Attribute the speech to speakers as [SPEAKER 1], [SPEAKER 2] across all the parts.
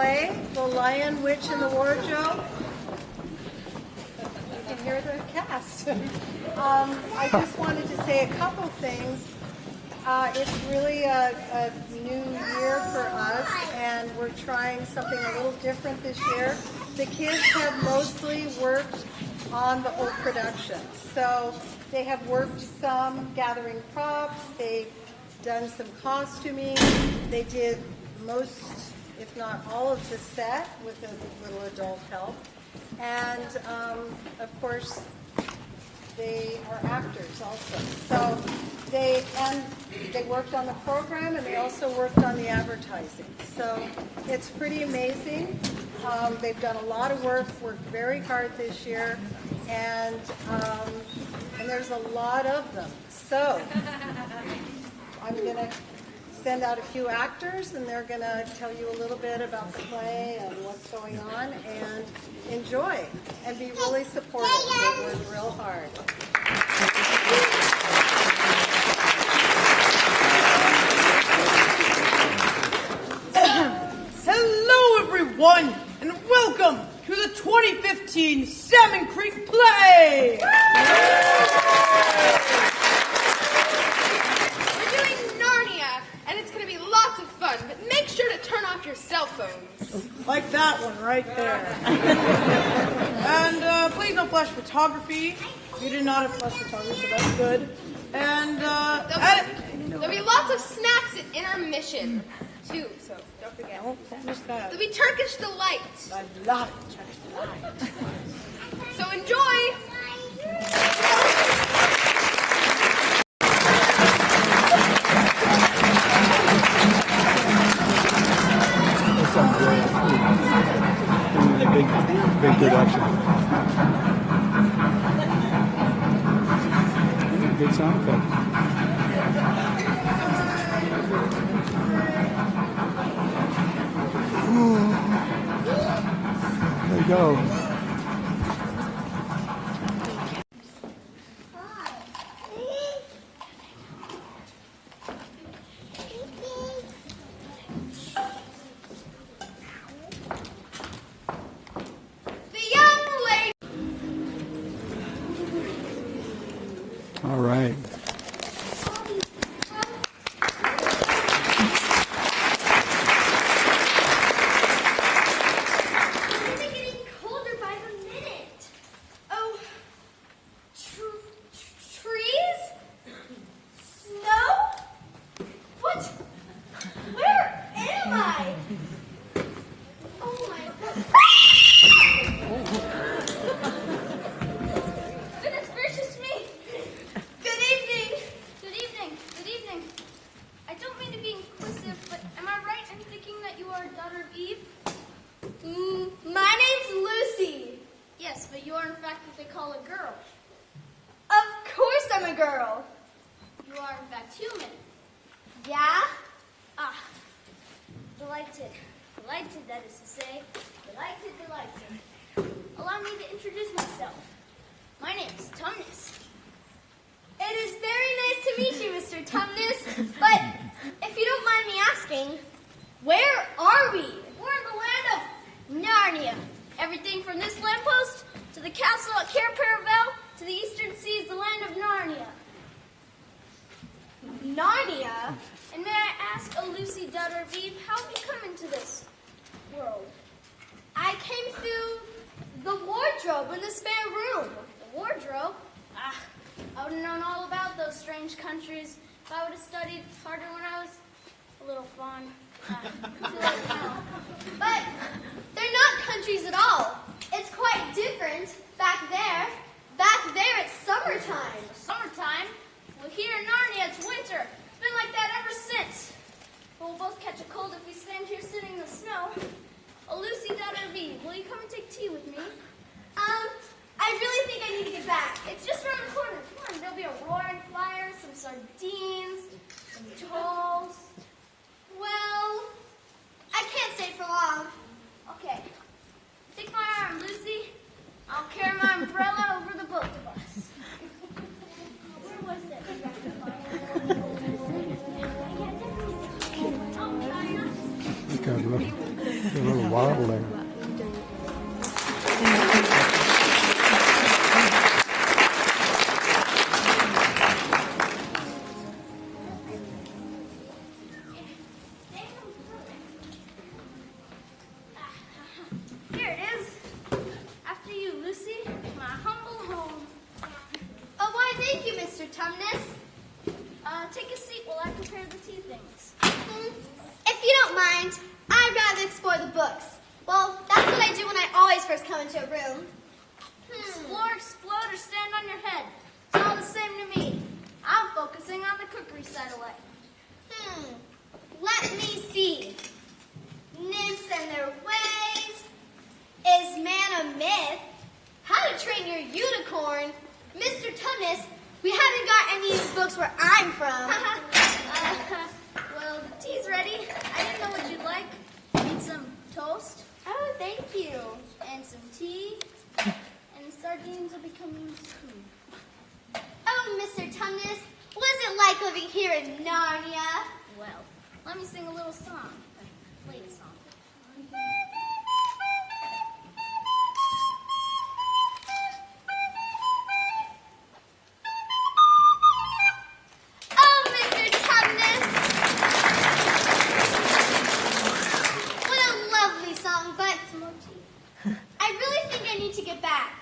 [SPEAKER 1] play, The Lion, Witch, and the Wardrobe. You can hear the cast. I just wanted to say a couple things. It's really a new year for us, and we're trying something a little different this year. The kids have mostly worked on the whole production. So they have worked some gathering props, they've done some costuming, they did most, if not all of the set with a little adult help. And of course, they are actors also. So they worked on the program, and they also worked on the advertising. So it's pretty amazing. They've done a lot of worked very hard this year, and there's a lot of them. So I'm going to send out a few actors, and they're going to tell you a little bit about the play and what's going on, and enjoy and be really supportive. They work real hard.
[SPEAKER 2] Hello everyone, and welcome to the 2015 Salmon Creek Play!
[SPEAKER 3] We're doing Narnia, and it's going to be lots of fun, but make sure to turn off your cell phones.
[SPEAKER 2] Like that one right there. And please don't flash photography. You did not have flash photography, so that's good. And
[SPEAKER 3] there'll be lots of snacks at intermission, too, so don't forget.
[SPEAKER 2] Don't miss that.
[SPEAKER 3] There'll be Turkish Delight.
[SPEAKER 2] I love Turkish Delight.
[SPEAKER 3] So enjoy!
[SPEAKER 4] Big production. Good sound effect. There you go. All right.
[SPEAKER 5] Delighted, that is to say. Delighted. Allow me to introduce myself. My name is Tumnus. It is very nice to meet you, Mr. Tumnus. But if you don't mind me asking, where are we? We're in the land of Narnia. Everything from this lamppost to the castle at Cair to the eastern seas, the land of Narnia. Narnia? And may I ask, O Lucy, daughter of Eve, how have you come into this world? I came through the wardrobe in the spare room. The wardrobe? I would have known all about those strange countries if I would have studied harder when I was a little fawn. But they're not countries at all. It's quite different back there. Back there it's summertime. Summertime? Well, here in Narnia it's winter. It's been like that ever since. We'll both catch a cold if we stand here sitting in the snow. Oh, Lucy, daughter of Eve, will you come and take tea with me? I really think I need to get back. It's just around the corner. Come on, there'll be a roaring fire, some sardines, some tolls. Well, I can't stay for long. Okay. Take my arm, Lucy. I'll carry my umbrella over the both of us. Where was that?
[SPEAKER 4] It's got a little
[SPEAKER 5] Tumnus.
[SPEAKER 6] Take a seat while I prepare the tea things.
[SPEAKER 5] If you don't mind, I'd rather explore the books. Well, that's what I do when I always first come into a room.
[SPEAKER 6] Explore, explode, or stand on your head. It's all the same to me. I'm focusing on the cookery side away.
[SPEAKER 5] Let me see. Nymphs and their ways. Is man a myth? How to train your unicorn. Mr. Tumnus, we haven't got any of these books where I'm from.
[SPEAKER 6] Well, the tea's ready. I didn't know what you'd like. Need some toast?
[SPEAKER 5] Oh, thank you.
[SPEAKER 6] And some tea? And sardines will be coming soon.
[SPEAKER 5] Oh, Mr. Tumnus, what's it like living here in Narnia?
[SPEAKER 6] Well, let me sing a little song. Play the song.
[SPEAKER 5] Oh, Mr. Tumnus! What a lovely song, but I really think I need to get back.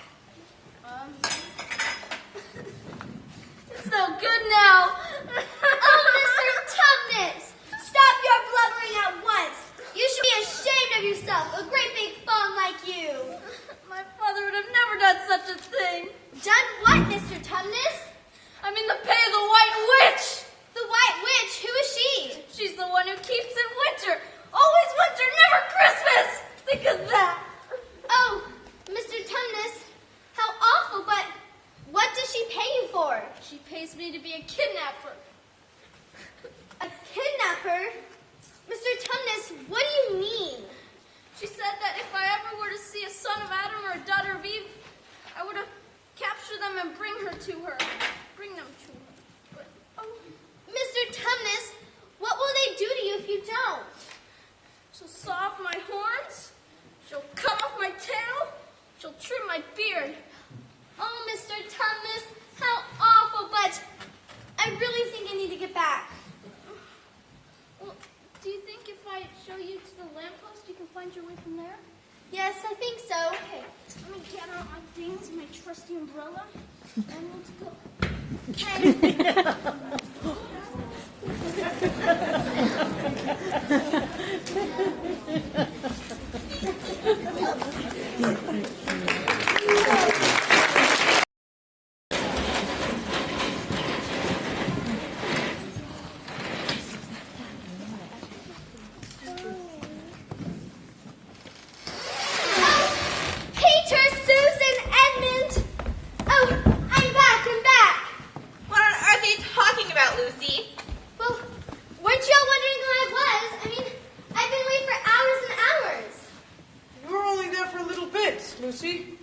[SPEAKER 6] It's no good now.
[SPEAKER 5] Oh, Mr. Tumnus! Stop your blubbering at once! You should be ashamed of yourself, a great big fawn like you!
[SPEAKER 6] My father would have never done such a thing.
[SPEAKER 5] Done what, Mr. Tumnus?
[SPEAKER 6] I'm in the pay of the White Witch.
[SPEAKER 5] The White Witch, who is she?
[SPEAKER 6] She's the one who keeps in winter. Always winter, never Christmas. Think of that.
[SPEAKER 5] Oh, Mr. Tumnus, how awful, but what does she pay you for?
[SPEAKER 6] She pays me to be a kidnapper.
[SPEAKER 5] A kidnapper? Mr. Tumnus, what do you mean?
[SPEAKER 6] She said that if I ever were to see a son of Adam or a daughter of Eve, I would capture them and bring them to her. But,
[SPEAKER 5] Oh, Mr. Tumnus, what will they do to you if you don't?
[SPEAKER 6] she'll saw off my horns. She'll cut off my tail. She'll trim my beard.
[SPEAKER 5] Oh, Mr. Tumnus, how awful, but I really think I need to get back.
[SPEAKER 6] Well, do you think if I show you to the lamppost, you can find your way from there?
[SPEAKER 5] Yes, I think so.
[SPEAKER 6] Okay, let me gather out my things, my trusty umbrella, and let's go.
[SPEAKER 5] Peter, Susan, Edmund! Oh, I'm back!
[SPEAKER 7] What on earth are you talking about, Lucy?
[SPEAKER 5] Well, weren't y'all wondering who I was? I mean, I've been waiting for hours and hours.
[SPEAKER 2] You were only there for a little bit, Lucy.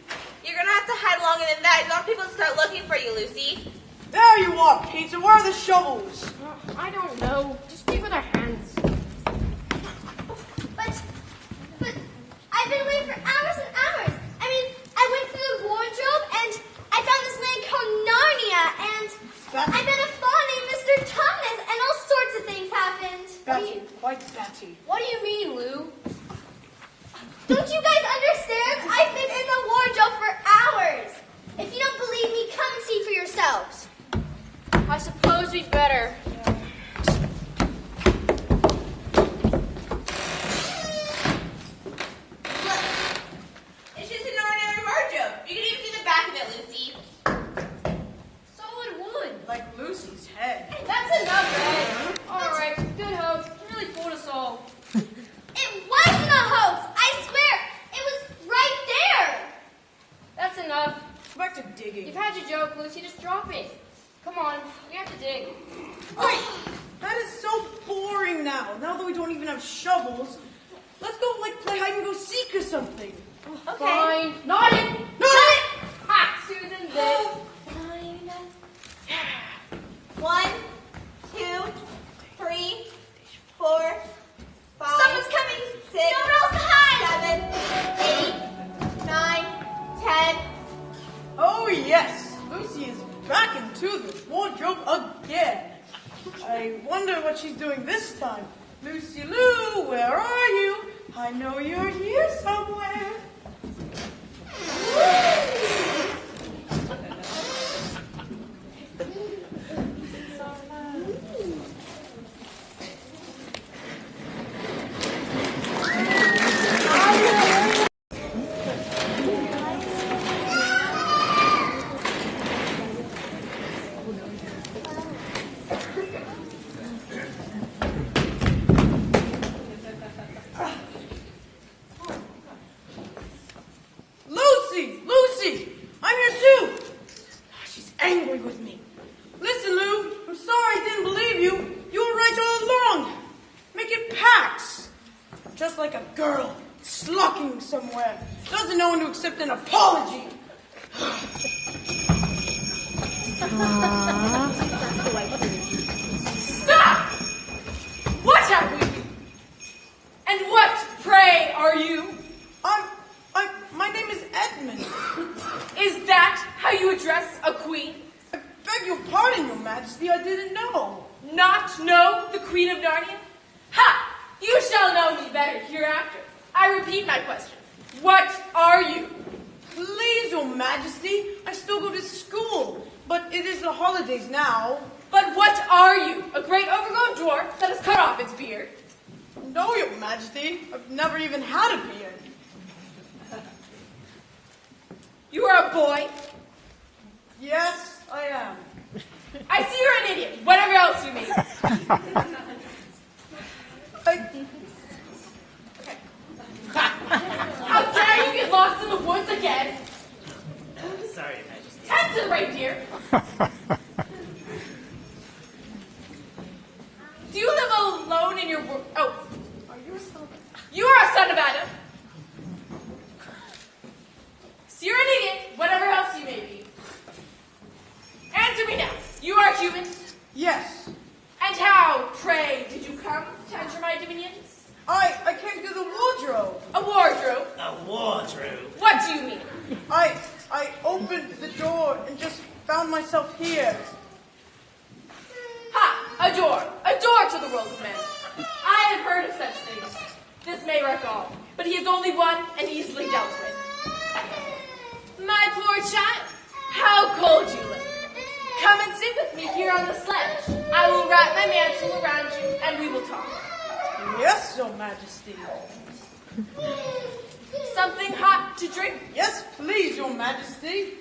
[SPEAKER 7] You're gonna have to hide longer than that. You want people to start looking for you, Lucy.
[SPEAKER 2] There you are, Kidz. Where are the shovels?
[SPEAKER 8] I don't know. Just speak with our hands.
[SPEAKER 5] But I've been waiting for hours and hours. I mean, I went through the wardrobe and I found this land called Narnia and I met a fawn named Mr. Tumnus and all sorts of things happened.
[SPEAKER 2] Batty, quite batty.
[SPEAKER 8] What do you mean, Lou?
[SPEAKER 5] Don't you guys understand? I've been in the wardrobe for hours. If you don't believe me, come and see for yourselves.
[SPEAKER 8] I suppose we'd better.
[SPEAKER 7] Look. It's just an ordinary wardrobe. You can even see the back of it, Lucy.
[SPEAKER 8] Solid wood.
[SPEAKER 2] Like Lucy's head.
[SPEAKER 8] That's enough, Ed. All right, good host. You really fooled us all.
[SPEAKER 5] It wasn't a hoax. I swear. It was right there.
[SPEAKER 8] That's enough.
[SPEAKER 2] Go back to digging.
[SPEAKER 8] You've had your joke, Lucy. Just drop it. Come on, we have to dig.
[SPEAKER 2] Wait, that is so boring now. Now that we don't even have shovels, let's go play hide and go seek or something.
[SPEAKER 8] Fine. Not it.
[SPEAKER 2] No!
[SPEAKER 8] Ha! Susan did.
[SPEAKER 5] Fine.
[SPEAKER 7] 1, 2, 3, 4, 5.
[SPEAKER 5] Someone's coming.
[SPEAKER 7] 6,
[SPEAKER 5] Nowhere else to hide.
[SPEAKER 7] 7, 8, 9, 10.
[SPEAKER 2] Oh yes, Lucy is back into the wardrobe again. I wonder what she's doing this time. Lucy Lou, where are you? I know you're here somewhere. angry with me. Listen, Lou, I'm sorry I didn't believe you. You were right all along. Making pacts. Just like a girl slucking somewhere. Doesn't know when to accept an apology.
[SPEAKER 8] Stop! What have we? And what, pray, are you?
[SPEAKER 2] My name is Edmund.
[SPEAKER 8] Is that how you address a queen?
[SPEAKER 2] I beg your pardon, Your Majesty, I didn't know.
[SPEAKER 8] Not know the Queen of Narnia? Ha! You shall know me better hereafter. I repeat my question. What are you?
[SPEAKER 2] Please, Your Majesty, I still go to school, but it is the holidays now.
[SPEAKER 8] But what are you? A great overgrown dwarf that has cut off its beard?
[SPEAKER 2] No, Your Majesty, I've never even had a beard.
[SPEAKER 8] You are a boy?
[SPEAKER 2] Yes, I am.
[SPEAKER 8] I see you're an idiot, whatever else you may be. How dare you get lost in the woods again?
[SPEAKER 7] Sorry, Your Majesty.
[SPEAKER 8] Tend to the reindeer. Do you live alone in your world? Oh, are you a son of Adam? You are a son of Adam. So you're an idiot, whatever else you may be. Answer me now. You are human?
[SPEAKER 2] Yes.
[SPEAKER 8] And how, pray, did you come to enter my dominions?
[SPEAKER 2] I came through the wardrobe.
[SPEAKER 8] A wardrobe?
[SPEAKER 7] A wardrobe.
[SPEAKER 8] What do you mean?
[SPEAKER 2] I opened the door and just found myself here.
[SPEAKER 8] Ha! A door to the world of men. I have heard of such things. This may wreck all, but he is only one and easily dealt with. My poor child, how cold you look. Come and sit with me here on the sledge. I will wrap my mantle around you and we will talk.
[SPEAKER 2] Yes, Your Majesty.
[SPEAKER 8] Something hot to drink?
[SPEAKER 2] Yes, please, Your Majesty.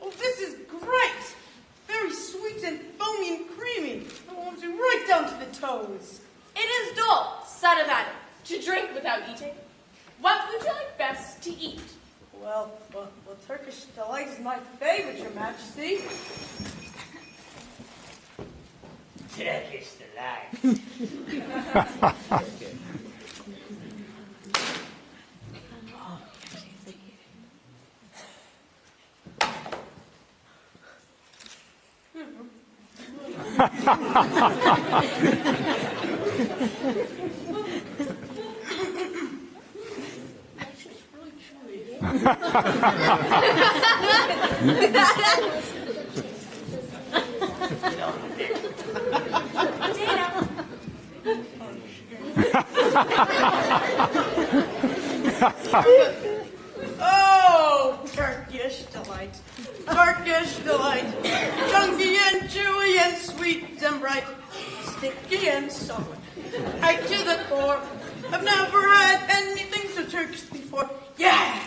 [SPEAKER 2] Oh, this is great. Very sweet and foamy and creamy. It warms you right down to the toes.
[SPEAKER 8] It is dull, son of Adam, to drink without eating. What would you like best to eat?
[SPEAKER 2] Well, Turkish delight is my favorite, Your Majesty.
[SPEAKER 7] Turkish delight.
[SPEAKER 2] Oh, Turkish delight. Turkish delight. Chunky and chewy and sweet and bright. Sticky and solid. Right to the core. I've never had anything so Turkish before. Yeah!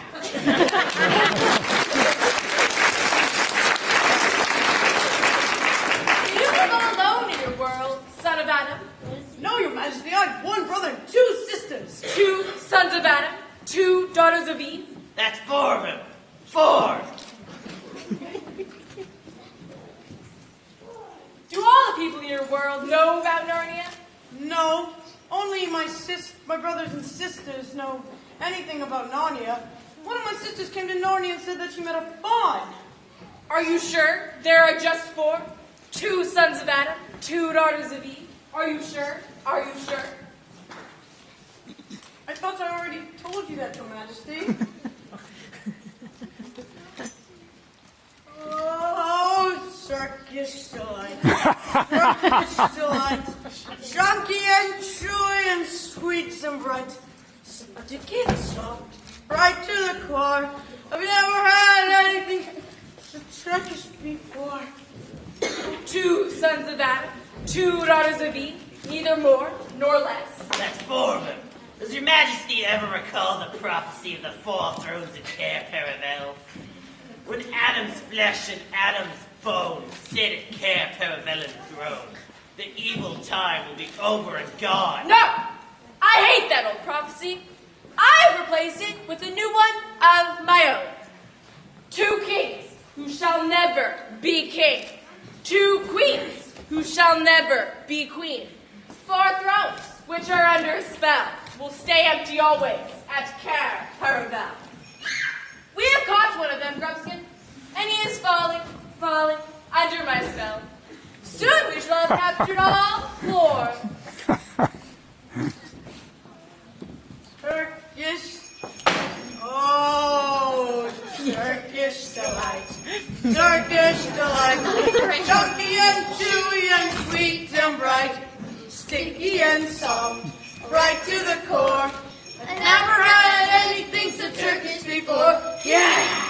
[SPEAKER 8] You live all alone in your world, son of Adam.
[SPEAKER 2] No, Your Majesty, I have one brother and two sisters.
[SPEAKER 8] 2 sons of Adam, 2 daughters of Eve.
[SPEAKER 7] That's 4 of them. 4.
[SPEAKER 8] Do all the people in your world know about Narnia?
[SPEAKER 2] No, only my brothers and sisters know anything about Narnia. One of my sisters came to Narnia and said that she met a fawn.
[SPEAKER 8] Are you sure there are just 4? 2 sons of Adam, 2 daughters of Eve. Are you sure? Are you sure?
[SPEAKER 2] I thought I already told you that, Your Majesty. Oh, Turkish delight. Turkish delight. Chunky and chewy and sweet and bright. Sticky and soft. Right to the core. I've never had anything so Turkish before.
[SPEAKER 8] 2 sons of Adam, 2 daughters of Eve, neither more nor less.
[SPEAKER 7] That's 4 of them. Does Your Majesty ever recall the prophecy of the 4 thrones in Cair Paravel? When Adam's flesh and Adam's bones sit at Cair Paravel's throne, the evil time will be over and gone.
[SPEAKER 8] No! I hate that old prophecy. I've replaced it with a new one be king. 2 queens who shall never be queen. 4 thrones which are under a spell will stay empty always at CHRONICLES. We have caught one of them, Grubskin, and he is falling under my spell. Soon we shall have captured all 4.
[SPEAKER 2] Turkish. Oh, Turkish delight. Turkish delight. Chunky and chewy and sweet and bright. Sticky and soft. Right to the core. I never had anything so Turkish before. Yeah!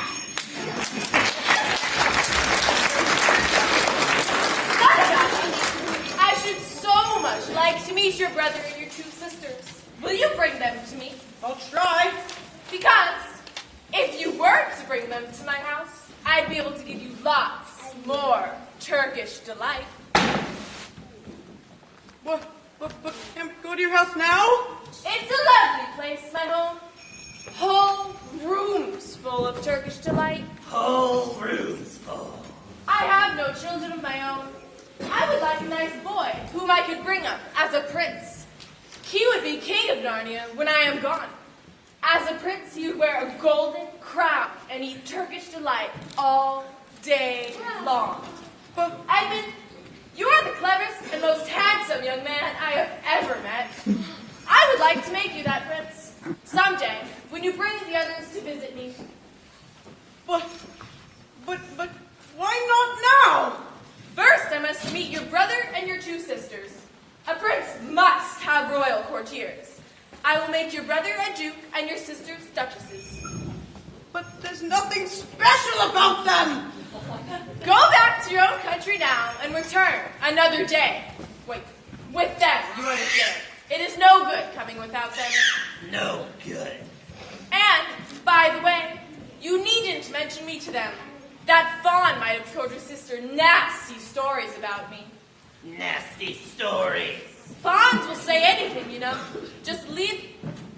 [SPEAKER 8] I should so much like to meet your brother and your 2 sisters. Will you bring them to me?
[SPEAKER 2] I'll try.
[SPEAKER 8] Because if you were to bring them to my house, I'd be able to give you lots more Turkish delight.
[SPEAKER 2] But can't we go to your house now?
[SPEAKER 8] It's a lovely place, my home. Whole rooms full of Turkish delight.
[SPEAKER 7] Whole rooms full.
[SPEAKER 8] I have no children of my own. I would like a nice boy whom I could bring up as a prince. He would be king of Narnia when I am gone. As a prince, he would wear a golden crown and eat Turkish delight all day long. Edmund, you are the cleverest and most handsome young man I have ever met. I would like to make you that prince someday when you bring the others to visit me.
[SPEAKER 2] But why not now?
[SPEAKER 8] First, I must meet your brother and your 2 sisters. A prince must have royal courtiers. I will make your brother a duke and your sisters duchesses.
[SPEAKER 2] But there's nothing special about them.
[SPEAKER 8] Go back to your own country now and return another day. Wait, with them, you understand. It is no good coming without them.
[SPEAKER 7] No good.
[SPEAKER 8] And, by the way, you needn't mention me to them. That fawn might have told your sister nasty stories about me.
[SPEAKER 7] Nasty stories.
[SPEAKER 8] Fawns will say anything, you know. Just lead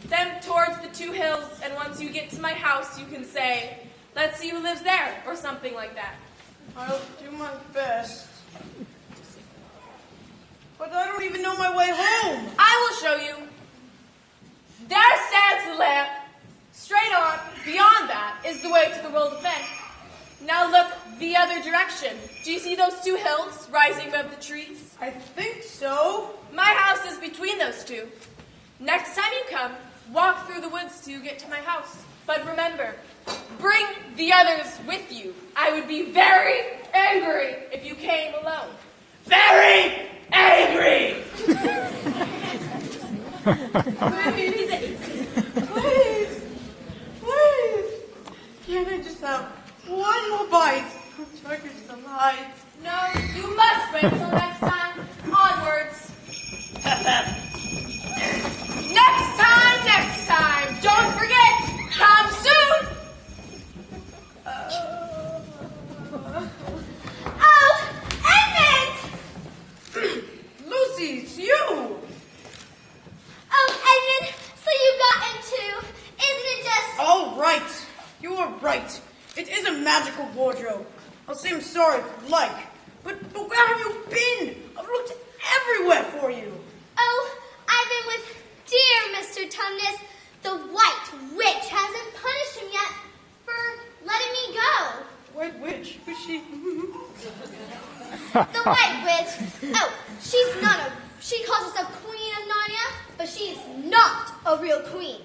[SPEAKER 8] them towards the 2 hills, and once you get to my house, you can say, "Let's see who lives there," or something like that.
[SPEAKER 2] I'll do my best. But I don't even know my way home.
[SPEAKER 8] I will show you. There stands the lamp. Straight on, beyond that, is the way to the world of men. Now look the other direction. Do you see those 2 hills rising above the trees?
[SPEAKER 2] I think so.
[SPEAKER 8] My house is between those 2. Next time you come, walk through the woods till you get to my house. But remember, bring the others with you. I would be very angry if you came alone.
[SPEAKER 7] Very angry!
[SPEAKER 2] Please. Can't I just have one more bite of Turkish delight?
[SPEAKER 8] No, you must wait until next time. Onwards. Next time. Don't forget, come soon.
[SPEAKER 5] Oh, Edmund!
[SPEAKER 2] Lucy, it's you!
[SPEAKER 5] Oh, Edmund, so you got into, isn't it just...
[SPEAKER 2] Oh, right. You are right. It is a magical wardrobe. I'll say I'm sorry if you like. But where have you been? I've looked everywhere for you.
[SPEAKER 5] Oh, I've been with dear Mr. Tumnus. The White Witch hasn't punished him yet for letting me go.
[SPEAKER 2] White Witch? Who's she?
[SPEAKER 5] The White Witch. Oh, she calls herself Queen of Narnia, but she is not a real queen.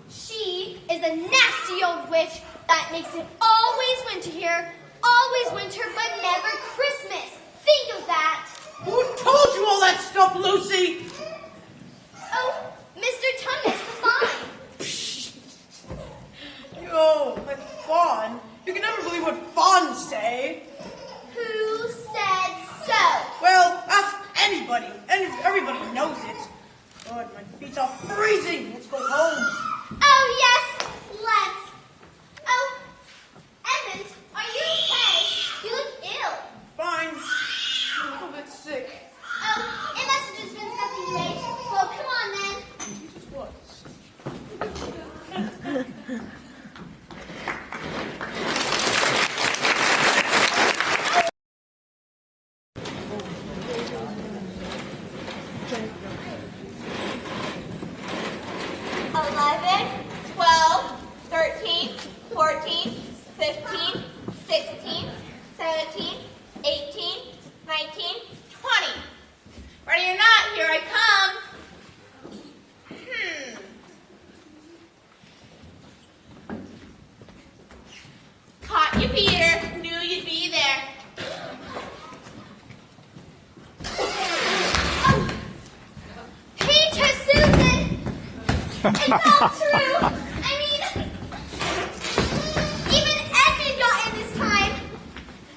[SPEAKER 5] She is a nasty old witch that makes it always winter here, always winter, but never Christmas. Think of that.
[SPEAKER 2] Who told you all that stuff, Lucy?
[SPEAKER 5] Oh, Mr. Tumnus, the fawn.
[SPEAKER 2] Oh, that fawn. You can never believe what fawns say.
[SPEAKER 5] Who said so?
[SPEAKER 2] Well, ask anybody. Everybody knows it. God, my feet are freezing. Let's go home.
[SPEAKER 5] Oh, yes, let's. Oh, Edmund, are you okay? You look ill.
[SPEAKER 2] Fine. I'm a little bit sick.
[SPEAKER 5] Oh, it must have just been something you ate. Well, come on then.
[SPEAKER 2] Jesus, what?
[SPEAKER 9] you, Peter. Knew you'd be there.
[SPEAKER 5] Peter, Susan! It's all true! I mean, even Edmund got in this time.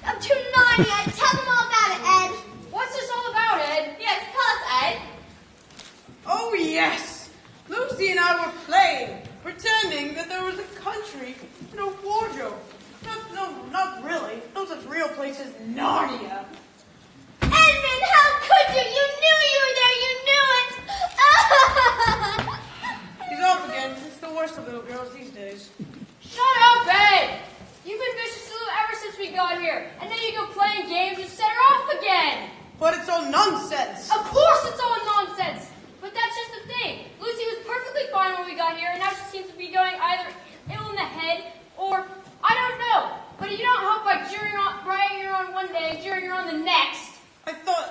[SPEAKER 5] Up to Narnia. Tell them all about it, Ed.
[SPEAKER 8] What's this all about, Ed?
[SPEAKER 9] Yes, tell us, Ed.
[SPEAKER 2] Oh, yes. Lucy and I were playing, pretending that there was a country in a wardrobe. Not really. No such real place as Narnia.
[SPEAKER 5] Edmund, how could you? You knew you were there. You knew it.
[SPEAKER 2] He's off again. It's the worst of little girls these days.
[SPEAKER 8] Shut up, Ed! You've been vicious to Lou ever since we got here, and then you go playing games and set her off again!
[SPEAKER 2] But it's all nonsense.
[SPEAKER 8] Of course it's all nonsense! But that's just the thing. Lucy was perfectly fine when we got here, and now she seems to be going either ill in the head, or, I don't know. But you don't help by riding her on one day and cheering her on the next.
[SPEAKER 2] I thought...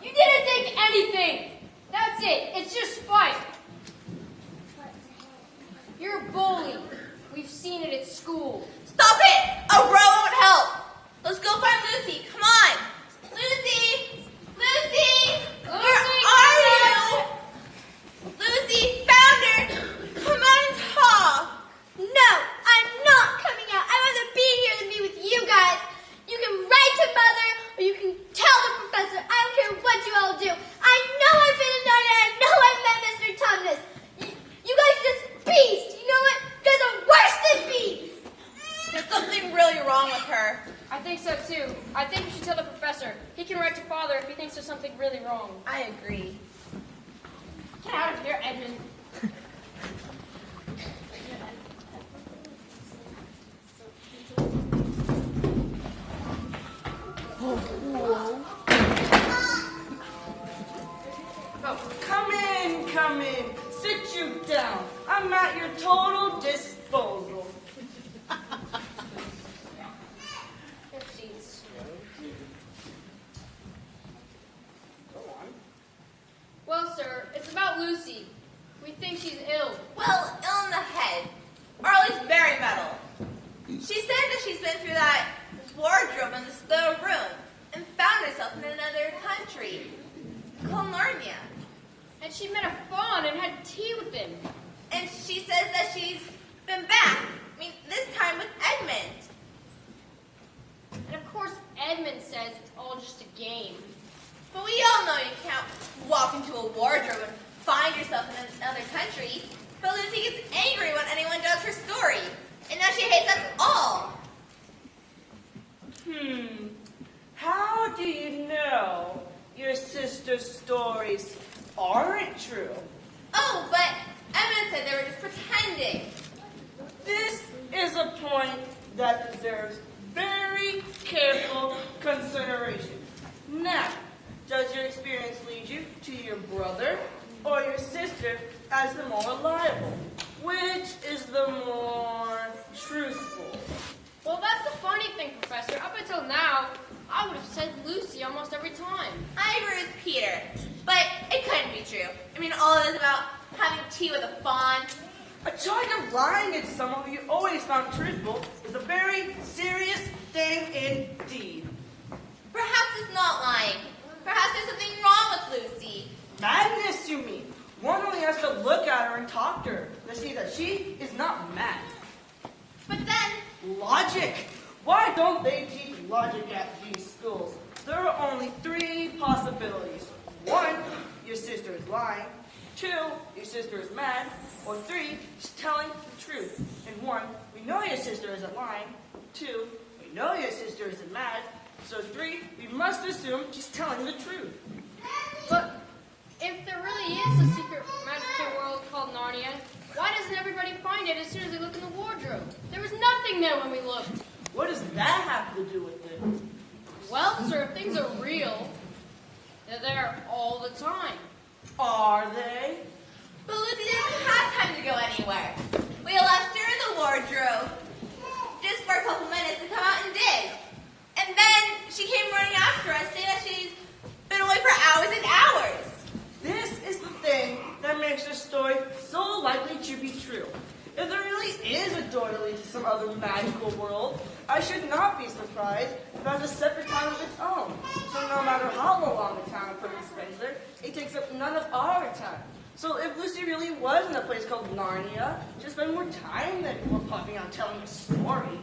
[SPEAKER 8] You didn't think anything! That's it. It's just spite. You're a bully. We've seen it at school.
[SPEAKER 9] Stop it! A row won't help. Let's go find Lucy. Come on. Lucy! Lucy! Where are you? Lucy, found her. Come out and talk.
[SPEAKER 5] No, I'm not coming out. I'd rather be here than be with you guys. You can write to Mother, or you can tell the professor. I don't care what you all do. I know I've been in Narnia. I know I've met Mr. Tumnus. You guys are just beasts. You know what? You guys are worse than beasts.
[SPEAKER 9] There's something really wrong with her.
[SPEAKER 8] I think so too. I think you should tell the professor. He can write to Father if he thinks there's something really wrong.
[SPEAKER 9] I agree.
[SPEAKER 8] Get out of here, Edmund.
[SPEAKER 10] Come in. Sit you down. I'm at your total disposal.
[SPEAKER 8] Have seats. Go on. Well, sir, it's about Lucy. We think she's ill.
[SPEAKER 9] Well, ill in the head. Or at least very metal. She said that she's been through that wardrobe in this little room and found herself in another country called Narnia.
[SPEAKER 8] And she met a fawn and had tea with him.
[SPEAKER 9] And she says that she's been back. I mean, this time with Edmund.
[SPEAKER 8] And of course, Edmund says it's all just a game.
[SPEAKER 9] But we all know you can't walk into a wardrobe and find yourself in another country. But Lucy gets angry when anyone does her story. And now she hates us all.
[SPEAKER 10] How do you know your sister's stories aren't true?
[SPEAKER 9] Oh, but Edmund said they were just pretending.
[SPEAKER 10] This is a point that deserves very careful consideration. Now, does your experience lead you to your brother or your sister as the more reliable? Which is the more truthful?
[SPEAKER 8] Well, that's the funny thing, Professor. Up until now, I would have said Lucy almost every time.
[SPEAKER 9] I agree with Peter, but it couldn't be true. I mean, all this about having tea with a fawn.
[SPEAKER 10] A charge of lying at someone who you always found truthful is a very serious thing indeed.
[SPEAKER 9] Perhaps it's not lying. Perhaps there's something wrong with Lucy.
[SPEAKER 10] Madness, you mean? One only has to look at her and talk to her to see that she is not mad.
[SPEAKER 9] But then,
[SPEAKER 10] Logic! Why don't they teach logic at these schools? There are only 3 possibilities. 1, your sister is lying. 2, your sister is mad. Or 3, she's telling the truth. And 1, we know your sister isn't lying. 2, we know your sister isn't mad. So 3, we must assume she's telling the truth.
[SPEAKER 8] But if there really is a secret magical world called Narnia, why doesn't everybody find it as soon as they look in the wardrobe? There was nothing there when we looked.
[SPEAKER 10] What does that have to do with it?
[SPEAKER 8] Well, sir, if things are real, they're there all the time.
[SPEAKER 10] Are they?
[SPEAKER 9] but Lucy didn't have time to go anywhere. We left her in the wardrobe just for a couple minutes to come out and dig. And then she came running after us, saying that she's been away for hours and hours.
[SPEAKER 10] This is the thing that makes this story so likely to be true. If there really is a door to lead to some other magical world, I should not be surprised if it has a separate time of its own. So no matter how long the town person spends there, it takes up none of our time. So if Lucy really was in a place called Narnia, she'd spend more time than before popping out telling a story.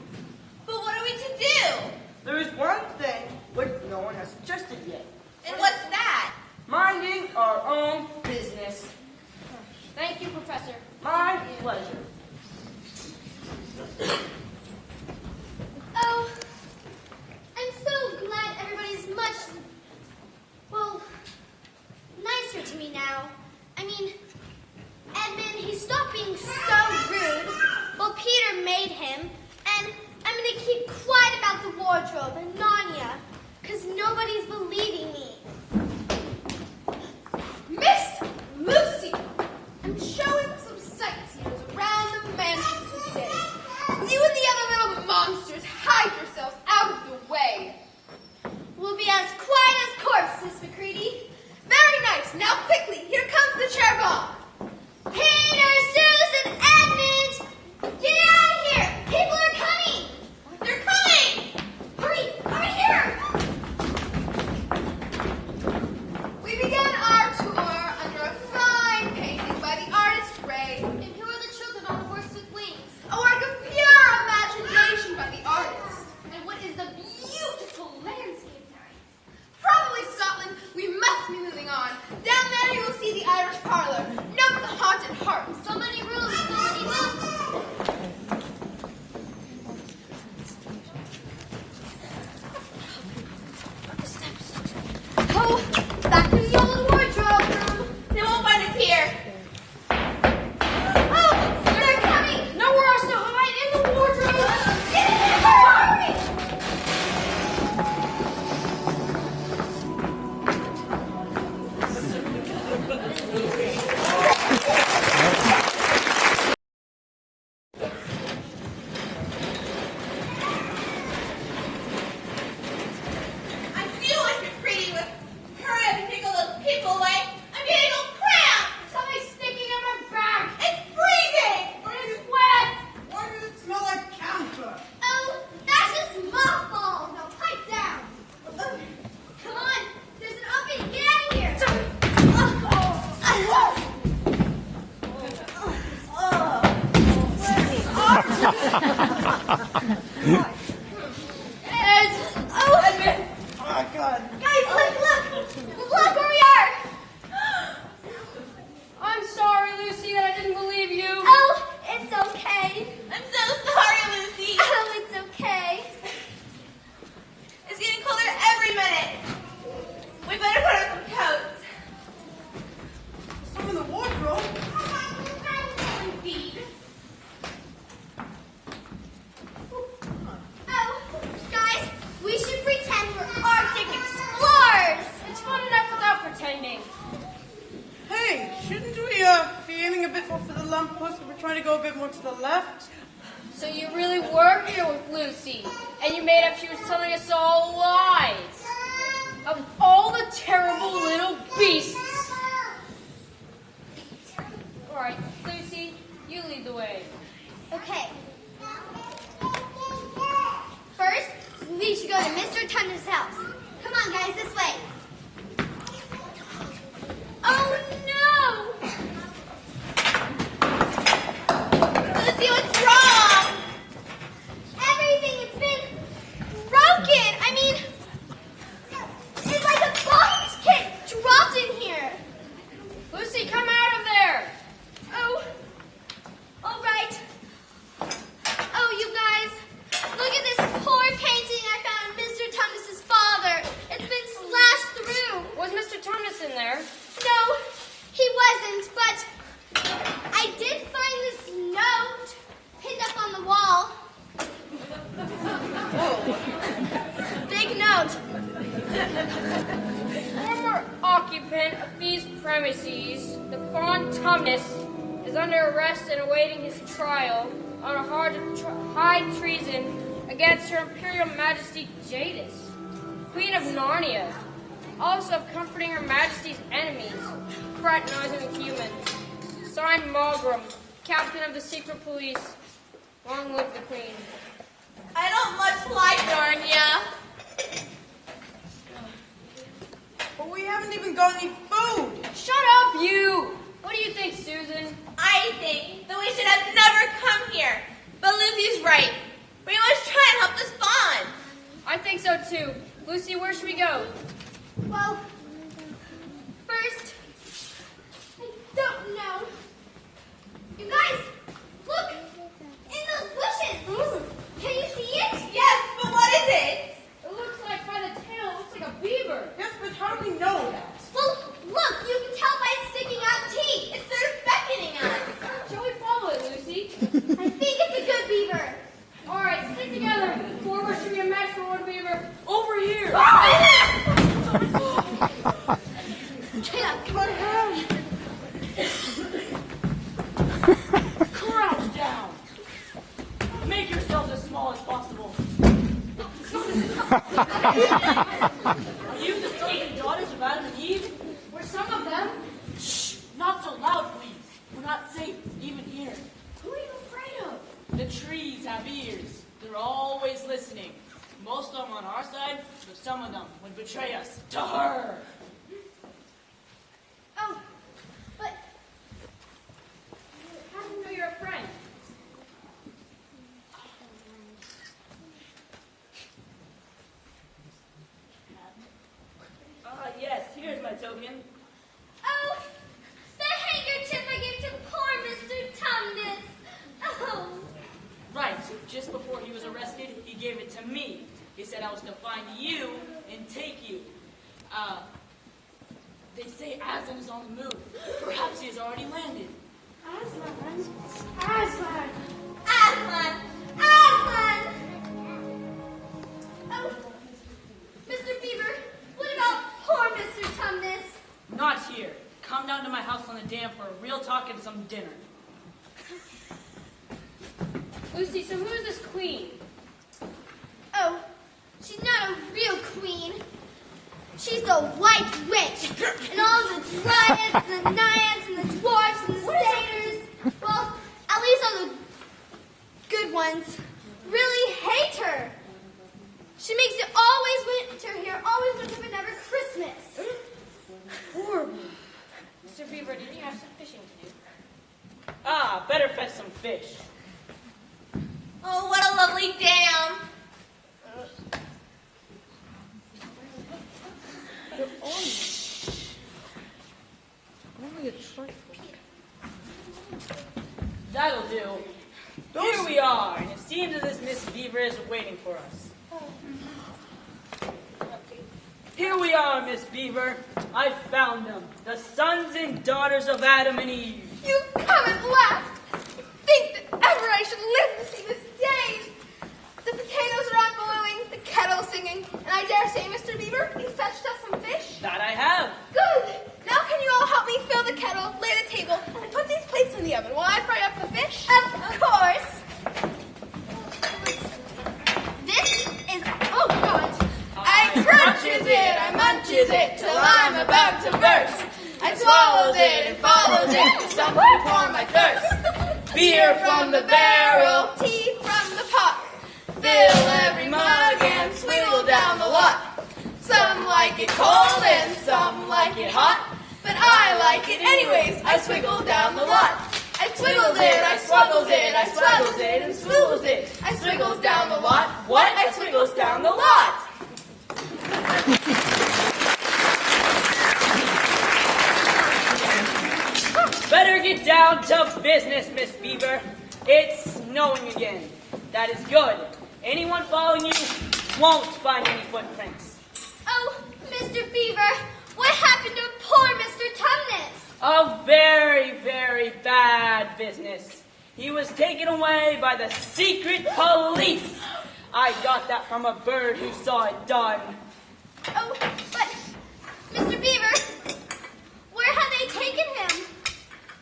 [SPEAKER 9] But what are we to do?
[SPEAKER 10] There is one thing which no one has suggested yet.
[SPEAKER 9] And what's that?
[SPEAKER 10] Minding our own business.
[SPEAKER 8] Thank you, Professor.
[SPEAKER 10] My pleasure.
[SPEAKER 5] Oh, I'm so glad everybody's much, well, nicer to me now. I mean, Edmund, he stopped being so rude. Well, Peter made him, and I'm going to keep quiet about the wardrobe and Narnia, because nobody's believing me.
[SPEAKER 3] Miss Lucy, I'm showing some sightseers around the mansion today. You and the other little monsters hide yourselves out of the way.
[SPEAKER 5] We'll be as quiet as corpses, McCready.
[SPEAKER 3] Very nice. Now quickly, here comes the chair bomb.
[SPEAKER 5] Peter, Susan, Edmund, get out of here! People are coming!
[SPEAKER 9] They're coming!
[SPEAKER 5] Hurry, hurry here!
[SPEAKER 3] We began our tour under a fine painting by the artist Ray.
[SPEAKER 5] And who are the children on the horse with wings?
[SPEAKER 3] A work of pure imagination by the artist.
[SPEAKER 5] And what is the beautiful landscape there?
[SPEAKER 3] Probably Scotland. We must be moving on. Down there you will see the Irish parlor. Note the haunted harp.
[SPEAKER 5] So many rooms, so many books.
[SPEAKER 3] Oh, back to the old wardrobe room.
[SPEAKER 9] They won't find us here.
[SPEAKER 3] Oh, they're coming.
[SPEAKER 8] Nowhere else to hide in the wardrobe.
[SPEAKER 3] Get in there, hurry.
[SPEAKER 9] I feel like McCready would hurry up and take all those people away. I'm getting all cramped.
[SPEAKER 5] Somebody's sticking in my back.
[SPEAKER 9] It's freezing.
[SPEAKER 5] It's wet.
[SPEAKER 2] Why does it smell like camphor?
[SPEAKER 5] Oh, that's just mothballs. Now pipe down. Come on, there's an opening. Get out of here.
[SPEAKER 3] Edmund.
[SPEAKER 2] Oh, God.
[SPEAKER 5] Guys, look. Look where we are.
[SPEAKER 8] I'm sorry, Lucy, that I didn't believe you.
[SPEAKER 5] Oh, it's okay.
[SPEAKER 9] I'm so sorry, Lucy.
[SPEAKER 5] Oh, it's okay.
[SPEAKER 9] It's getting colder every minute. We better put on some coats.
[SPEAKER 2] Some in the wardrobe.
[SPEAKER 9] Indeed.
[SPEAKER 5] Oh, guys, we should pretend we're Arctic explorers.
[SPEAKER 8] It's fun enough without pretending.
[SPEAKER 2] Hey, shouldn't we be aiming a bit more for the lamppost if we're trying to go a bit more to the left?
[SPEAKER 8] So you really were here with Lucy, and you made up she was telling us all lies. Of all the terrible little beasts. All right, Lucy, you lead the way.
[SPEAKER 5] Okay. First, we should go to Mr. Tunder's house. Come on, guys, this way. Oh, no!
[SPEAKER 9] Lucy, what's wrong?
[SPEAKER 5] Everything, it's been broken. I mean, it's like a box kit dropped in here.
[SPEAKER 8] Lucy, come out of there.
[SPEAKER 5] Oh, all right. Oh, you guys, look at this poor painting I found of Mr. Thomas's father. It's been slashed through.
[SPEAKER 8] Was Mr. Thomas in there?
[SPEAKER 5] No, he wasn't, but I did find this note pinned up on the wall. Big note.
[SPEAKER 8] Former occupant of these premises, the Fawn Thomas, is under arrest and awaiting his trial on a high treason against Her Imperial Majesty Jadis, Queen of Narnia, also of comforting Her Majesty's enemies, fraternizing with humans. Signed, Malgrim, captain of the secret police. Long live the queen.
[SPEAKER 9] I don't much like Narnia.
[SPEAKER 2] But we haven't even got any food.
[SPEAKER 8] Shut up, you! What do you think, Susan?
[SPEAKER 9] I think that we should have never come here. But Lucy's right. We must try and help this bond.
[SPEAKER 8] I think so too. Lucy, where should we go?
[SPEAKER 5] Well, first, I don't know. You guys, look! In those bushes! Can you see it?
[SPEAKER 9] Yes, but what is it?
[SPEAKER 8] It looks like, by the tail, it looks like a beaver.
[SPEAKER 2] Yes, but how do we know that?
[SPEAKER 5] Well, look! You can tell by its sticking out teeth!
[SPEAKER 9] It's sort of beckoning us.
[SPEAKER 8] Shall we follow it, Lucy?
[SPEAKER 5] I think it's a good beaver!
[SPEAKER 8] All right, stick together. Forward should be a match for one beaver. Over here.
[SPEAKER 10] Crouch down. Make yourselves as small as possible. Are you the sons and daughters of Adam and Eve?
[SPEAKER 8] We're some of them.
[SPEAKER 10] Shh! Not so loud, please. We're not safe, even here.
[SPEAKER 8] Who are you afraid of?
[SPEAKER 10] The trees have ears. They're always listening. Most of them on our side, but some of them would betray us to her.
[SPEAKER 5] Oh, but
[SPEAKER 8] How do you know you're a friend?
[SPEAKER 10] Yes, here's my token.
[SPEAKER 5] oh, the handkerchief I gave to poor Mr. Tumnus. Oh,
[SPEAKER 10] Right, just before he was arrested, he gave it to me. He said I was to find you and take you. They say Aslan is on the move. Perhaps he has already landed.
[SPEAKER 5] Aslan! Oh, Mr. Beaver, what about poor Mr. Tumnus?
[SPEAKER 10] Not here. Come down to my house on the dam for a real talk and some dinner.
[SPEAKER 8] Lucy, so who's this queen?
[SPEAKER 5] Oh, she's not a real queen. She's the White Witch. And all the dryads, and the naiads, and the dwarfs, and the satyrs, well, at least all the good ones, really hate her. She makes it always winter here, always winter, but never Christmas.
[SPEAKER 8] Horrible. Mr. Beaver, did you have some fishing to do?
[SPEAKER 10] Ah, better fetch some fish.
[SPEAKER 9] Oh, what a lovely dam.
[SPEAKER 10] That'll do. Here we are, and it seems that this Miss Beaver is waiting for us. Here we are, Miss Beaver. I found them, the sons and daughters of Adam and Eve.
[SPEAKER 3] You've come at last! Think that ever I should live to see this day! The potatoes are on boiling, the kettle singing, and I dare say, Mr. Beaver, you fetched us some fish?
[SPEAKER 10] That I have.
[SPEAKER 3] Good! Now can you all help me fill the kettle, lay the table, and put these plates in the oven while I fry up the fish?
[SPEAKER 5] Of course. This is, oh God.
[SPEAKER 3] I crunches it, I munches it, till I'm about to burst. I swallows it and follows it, to something for my thirst. Beer from the barrel, tea from the pot. Fill every mug and swiggle down the lot. Some like it cold and some like it hot, but I like it anyways, I swiggle down the lot. I swiggles it, I swaggles it, I swaggles it, and swiggles it. I swiggles down the lot. What? I swiggles down the lot.
[SPEAKER 10] Better get down to business, Miss Beaver. It's snowing again. That is good. Anyone following you won't find any footprints.
[SPEAKER 5] Oh, Mr. Beaver, what happened to poor Mr. Tumnus?
[SPEAKER 10] A very, very bad business. He was taken away by the secret police. I got that from a bird who saw it done.
[SPEAKER 5] Oh, but, Mr. Beaver, where have they taken him?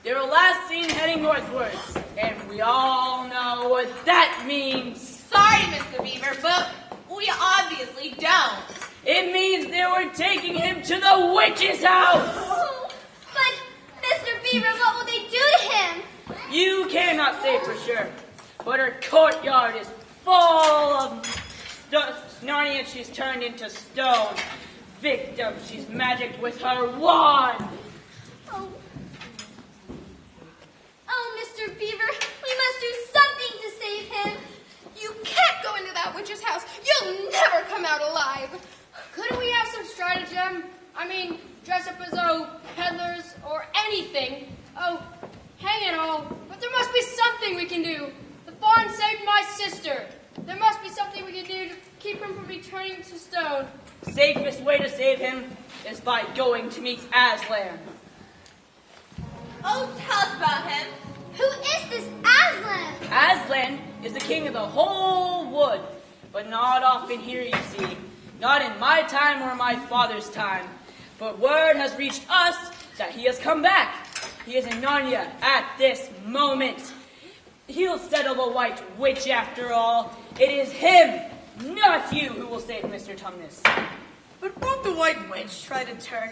[SPEAKER 10] They were last seen heading northwards, and we all know what that means.
[SPEAKER 9] Sorry, Mr. Beaver, but we obviously don't.
[SPEAKER 10] It means they were taking him to the witch's house.
[SPEAKER 5] Oh, but, Mr. Beaver, what will they do to him?
[SPEAKER 10] You cannot say for sure, but her courtyard is full of Narnia she's turned into stone. Victim she's magicked with her wand.
[SPEAKER 5] Oh, Mr. Beaver, we must do something to save him.
[SPEAKER 6] You can't go into that witch's house. You'll never come out alive. Couldn't we have some stratagem? I mean, dress up as, peddlers or anything. Oh, hang it all. But there must be something we can do. The fawn saved my sister. There must be something we can do to keep him from returning to stone.
[SPEAKER 10] Safest way to save him is by going to meet Aslan.
[SPEAKER 9] Oh, tell us about him.
[SPEAKER 5] Who is this Aslan?
[SPEAKER 10] Aslan is the king of the whole wood, but not often here, you see. Not in my time or my father's time. But word has reached us that he has come back. He is in Narnia at this moment. He'll settle the White Witch after all. It is him, not you, who will save Mr. Tumnus.
[SPEAKER 2] But won't the White Witch try to turn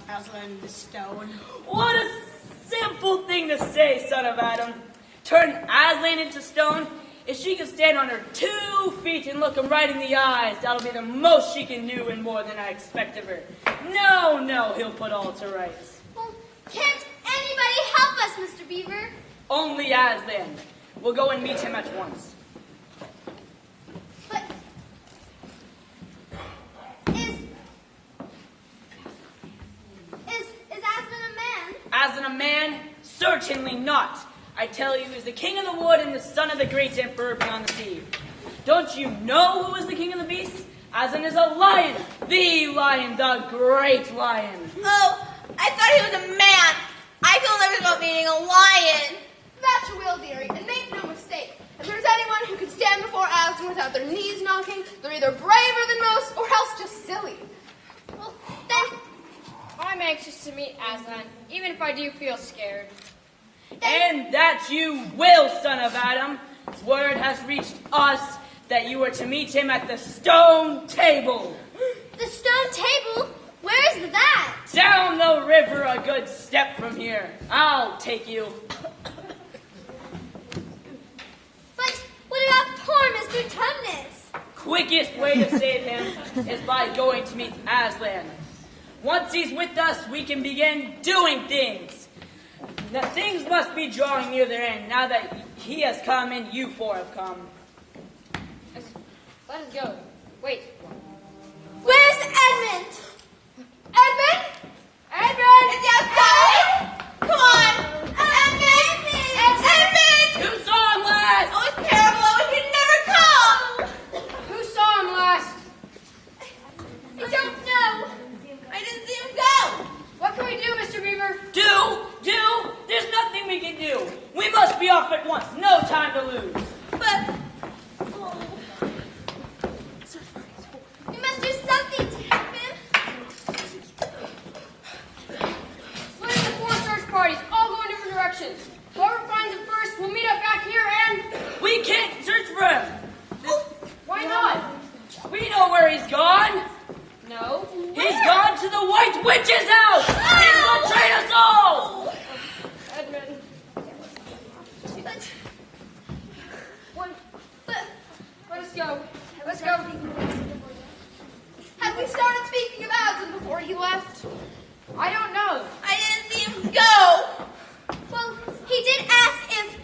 [SPEAKER 2] Aslan into stone?
[SPEAKER 10] What a simple thing to say, son of Adam. Turn Aslan into stone? If she can stand on her 2 feet and look him right in the eyes, that'll be the most she can do and more than I expect of her. No, he'll put all to rights.
[SPEAKER 5] Well, can't anybody help us, Mr. Beaver?
[SPEAKER 10] Only Aslan. We'll go and meet him at once.
[SPEAKER 5] But is Aslan a man?
[SPEAKER 10] Aslan a man? Certainly not. I tell you, he's the king of the wood and the son of the great emperor beyond the sea. Don't you know who is the king of the beasts? Aslan is a lion, the great lion.
[SPEAKER 9] Oh, I thought he was a man. I feel nervous about meeting a lion.
[SPEAKER 6] That's your will, dearie, and make no mistake. If there's anyone who can stand before Aslan without their knees knocking, they're either braver than most or else just silly.
[SPEAKER 5] Well, then,
[SPEAKER 6] I'm anxious to meet Aslan, even if I do feel scared.
[SPEAKER 10] And that you will, son of Adam. Word has reached us that you are to meet him at the stone table.
[SPEAKER 5] the stone table? Where's that?
[SPEAKER 10] Down the river a good step from here. I'll take you.
[SPEAKER 5] But what about poor Mr. Tumnus?
[SPEAKER 10] Quickest way to save him is by going to meet Aslan. Once he's with us, we can begin doing things. Now, things must be drawing near their end now that he has come and you four have come.
[SPEAKER 6] Let us go. Wait.
[SPEAKER 5] Where's Edmund?
[SPEAKER 6] Edmund? Edmund!
[SPEAKER 9] Is he outside? Come on. Edmund! Edmund!
[SPEAKER 10] Who saw him last?
[SPEAKER 9] Oh, it's terrible. He can never come.
[SPEAKER 6] Who saw him last?
[SPEAKER 5] I don't know.
[SPEAKER 9] I didn't see him go.
[SPEAKER 6] What can we do, Mr. Beaver?
[SPEAKER 10] Do? There's nothing we can do. We must be off at once. No time to lose.
[SPEAKER 9] But
[SPEAKER 5] We must do something to help him.
[SPEAKER 6] Split into 4 search parties, all go in different directions. Whoever finds him first, we'll meet up back here and...
[SPEAKER 10] We can't search for him.
[SPEAKER 6] Why not?
[SPEAKER 10] We know where he's gone.
[SPEAKER 6] No.
[SPEAKER 10] He's gone to the White Witch's house. He's betrayed us all.
[SPEAKER 6] Edmund.
[SPEAKER 5] But
[SPEAKER 6] Let us go. Let's go.
[SPEAKER 5] have we started speaking of Aslan before he left?
[SPEAKER 6] I don't know.
[SPEAKER 9] I didn't see him go.
[SPEAKER 5] Well, he did ask if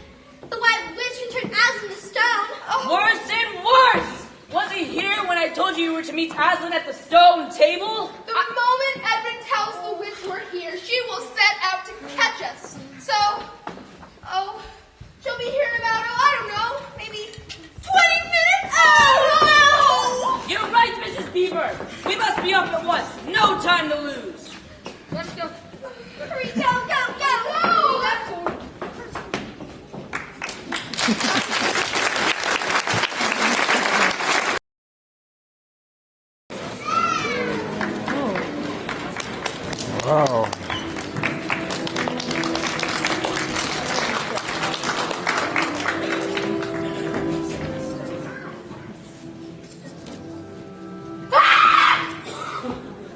[SPEAKER 5] the White Witch can turn Aslan to stone.
[SPEAKER 10] Worse and worse. Was he here when I told you were to meet Aslan at the stone table?
[SPEAKER 6] The moment Edmund tells the witch we're here, she will set out to catch us. So, she'll be here in about, I don't know, maybe 20 minutes?
[SPEAKER 5] Oh,
[SPEAKER 10] You're right, Mrs. Beaver. We must be up at once. No time to lose.
[SPEAKER 6] Let's go.
[SPEAKER 5] hurry, go, go, go.
[SPEAKER 6] Oh, that's cool.
[SPEAKER 4] Wow.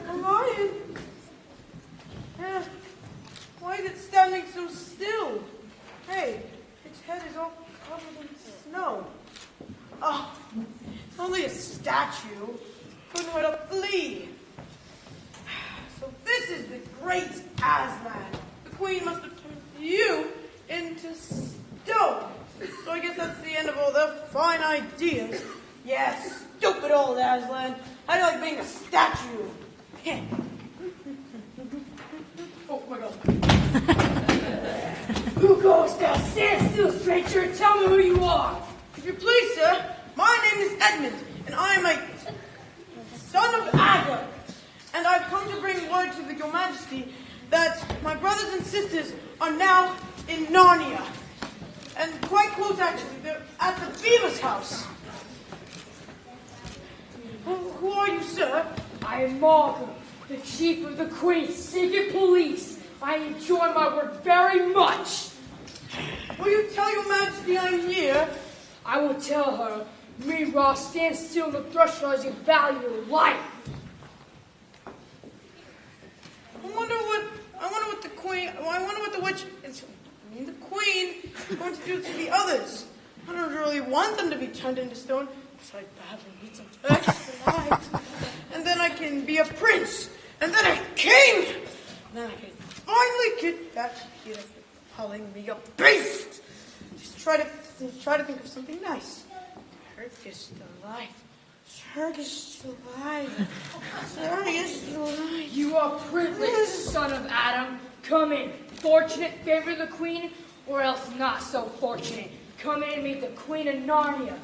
[SPEAKER 2] A lion? Why is it standing so still? Hey, only a statue, couldn't hurt a flea. So this is the great Aslan. The queen must have turned you into stone. So I guess that's the end of all their fine ideas. Yes, stupid old Aslan. How do you like being a statue? Oh my God.
[SPEAKER 11] Who goes down? Stand still, stranger, and tell me who you are.
[SPEAKER 2] If you please, sir, my name is Edmund, and I am a son of Aga. And I've come to bring word to your majesty that my brothers and sisters are now in Narnia. And quite close, actually. They're at the beaver's house. Who are you, sir?
[SPEAKER 11] I am Markham, the chief of the Queen's secret police. I enjoy my work very much.
[SPEAKER 2] Will you tell your majesty I'm here?
[SPEAKER 11] I will tell her. Meanwhile, stand still on the threshold as you value your life.
[SPEAKER 2] I wonder what the queen, I wonder what the witch, the queen is going to do to the others. I don't really want them to be turned into stone, so I badly need some turkeys tonight. And then I can be a prince, and then a king. And then I can finally get that kid of calling me a beast. Just try to think of something nice. Turkish delight. Turkish delight. Turkish delight.
[SPEAKER 11] You are privileged, son of Adam. Come in. Fortunate, favor the queen, or else not so fortunate. Come in and meet the Queen of Narnia.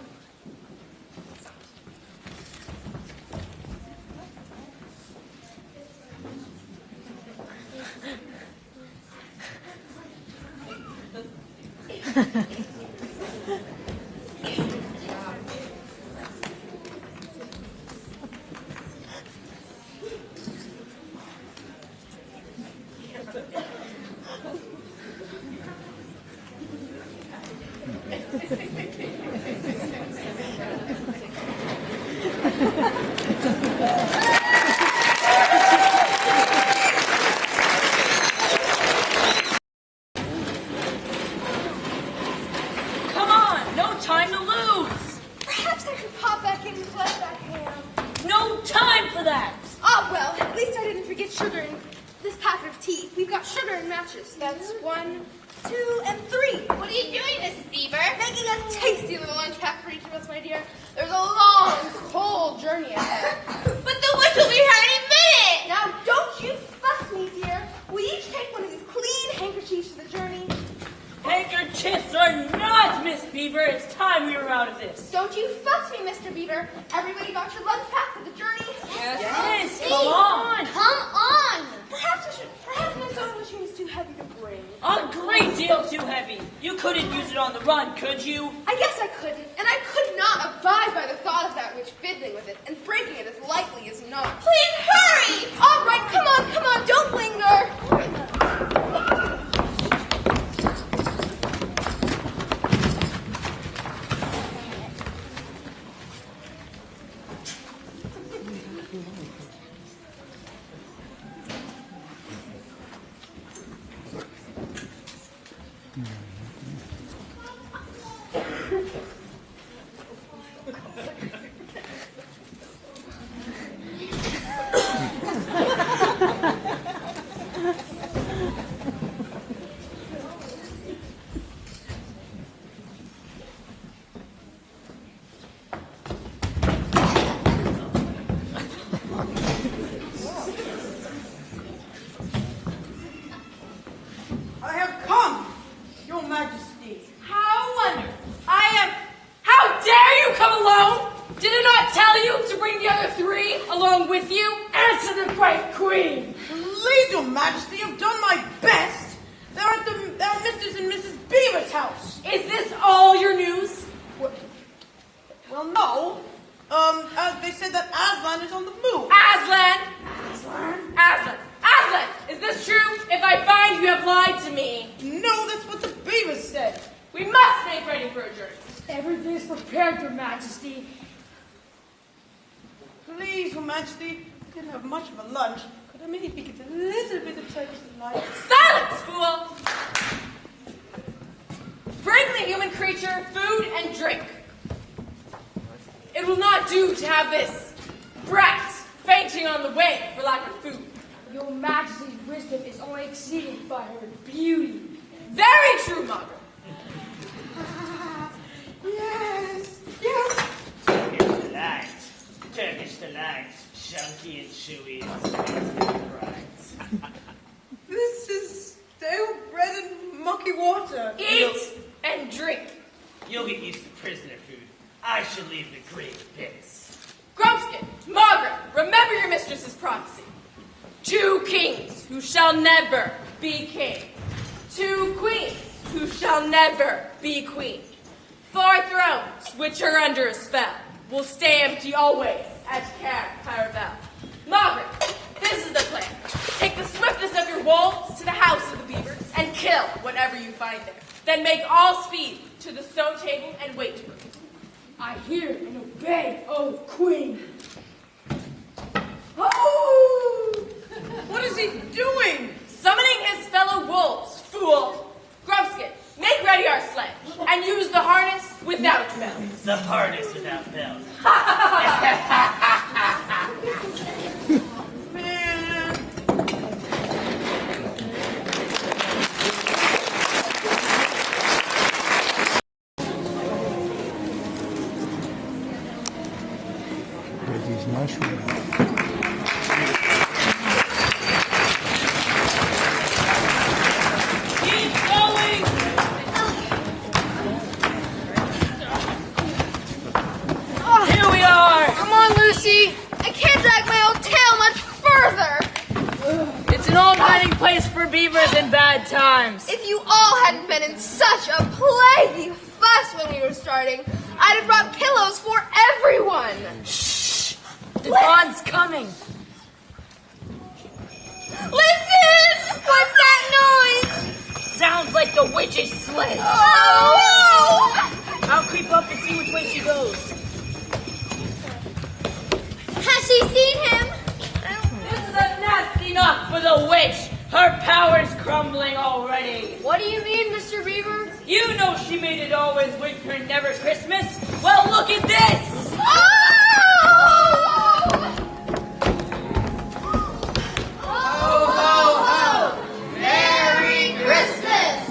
[SPEAKER 8] Come on, no time to lose.
[SPEAKER 6] Perhaps I should pop back in and play that hand.
[SPEAKER 8] No time for that.
[SPEAKER 6] Ah, well, at least I didn't forget sugar in this packet of tea. We've got sugar in matches. That's 1, 2, and 3.
[SPEAKER 5] What are you doing, Mrs. Beaver?
[SPEAKER 6] Making a tasty little lunch pack for each of us, my dear. There's a long, cold journey ahead.
[SPEAKER 9] But the witch will be here any minute.
[SPEAKER 6] Now, don't you fuss me, dear. We each take one of these clean handkerchiefs for the journey.
[SPEAKER 8] Handkerchiefs are not, Miss Beaver. It's time we were out of this.
[SPEAKER 6] Don't you fuss me, Mr. Beaver. Everybody got your lunch pack for the journey?
[SPEAKER 8] Yes,
[SPEAKER 6] Please,
[SPEAKER 8] come on.
[SPEAKER 6] Come on. Perhaps my sewing machine is too heavy to bring.
[SPEAKER 8] A great deal too heavy. You couldn't use it on the run, could you?
[SPEAKER 6] I guess I couldn't, and I could not abide by the thought of that witch fiddling with it and breaking it as likely as not.
[SPEAKER 9] Please hurry.
[SPEAKER 6] All right, come on, don't linger.
[SPEAKER 2] I have come, your majesty.
[SPEAKER 8] How wonderful. How dare you come alone? Did I not tell you to bring the other 3 along with you?
[SPEAKER 11] Answer the great queen.
[SPEAKER 2] Please, your majesty, I've done my best. They're at Mrs. and Mrs. Beaver's house.
[SPEAKER 8] Is this all your news?
[SPEAKER 2] Well, no. They said that Aslan is on the move.
[SPEAKER 8] Aslan! Is this true? If I find you have lied to me.
[SPEAKER 2] No, that's what the Beavers said.
[SPEAKER 8] We must make ready for a journey.
[SPEAKER 11] Everything is prepared, your majesty.
[SPEAKER 2] Please, your majesty, I didn't have much of a lunch. Could I maybe get a little bit of turkey tonight?
[SPEAKER 8] Silence, fool! Bring the human creature food and drink. It It will not do to have this brat fainting on the way for lack of food.
[SPEAKER 11] Your Majesty's wisdom is only exceeded by her beauty.
[SPEAKER 8] Very true, Mother.
[SPEAKER 2] Yes, yes.
[SPEAKER 7] Turkish delight, chunky and chewy and sweet and bright.
[SPEAKER 2] This is stale bread and mucky water.
[SPEAKER 8] Eat and drink.
[SPEAKER 7] You'll get used to prisoner food. I shall leave the grave bits.
[SPEAKER 8] Grumpskin, Margaret, remember your mistress's prophecy. 2 kings who shall never be king. 2 queens who shall never be queen. 4 thrones which are under a spell will stay empty always at Caravel. Margaret, this is the plan. Take the swiftness of your wolves to the house of the beavers and kill whatever you find there. Then make all speed to the stone table and wait for it.
[SPEAKER 11] I hear and obey, O Queen.
[SPEAKER 2] Oh! What is he doing?
[SPEAKER 8] Summoning his fellow wolves, fool. Grumpskin, make ready our sledge and use the harness without bells.
[SPEAKER 7] The harness without bells.
[SPEAKER 2] Man.
[SPEAKER 4] With these mushrooms.
[SPEAKER 8] Keep going. Here we are.
[SPEAKER 6] Come on, Lucy. I can't drag my old tail much further.
[SPEAKER 11] It's an old hiding place for beavers in bad times.
[SPEAKER 6] If you all hadn't been in such a plaguey fuss when we were starting, I'd have brought pillows for everyone.
[SPEAKER 11] The dawn's coming.
[SPEAKER 6] Listen! What's that noise?
[SPEAKER 11] Sounds like the witch's sled.
[SPEAKER 6] Oh,
[SPEAKER 11] I'll creep up and see which way she goes.
[SPEAKER 5] Has she seen him?
[SPEAKER 11] This is a nasty knock for the witch. Her power's crumbling already.
[SPEAKER 6] What do you mean, Mr. Beaver?
[SPEAKER 11] You know she made it always winter and never Christmas. Well, look at this.
[SPEAKER 3] Merry Christmas!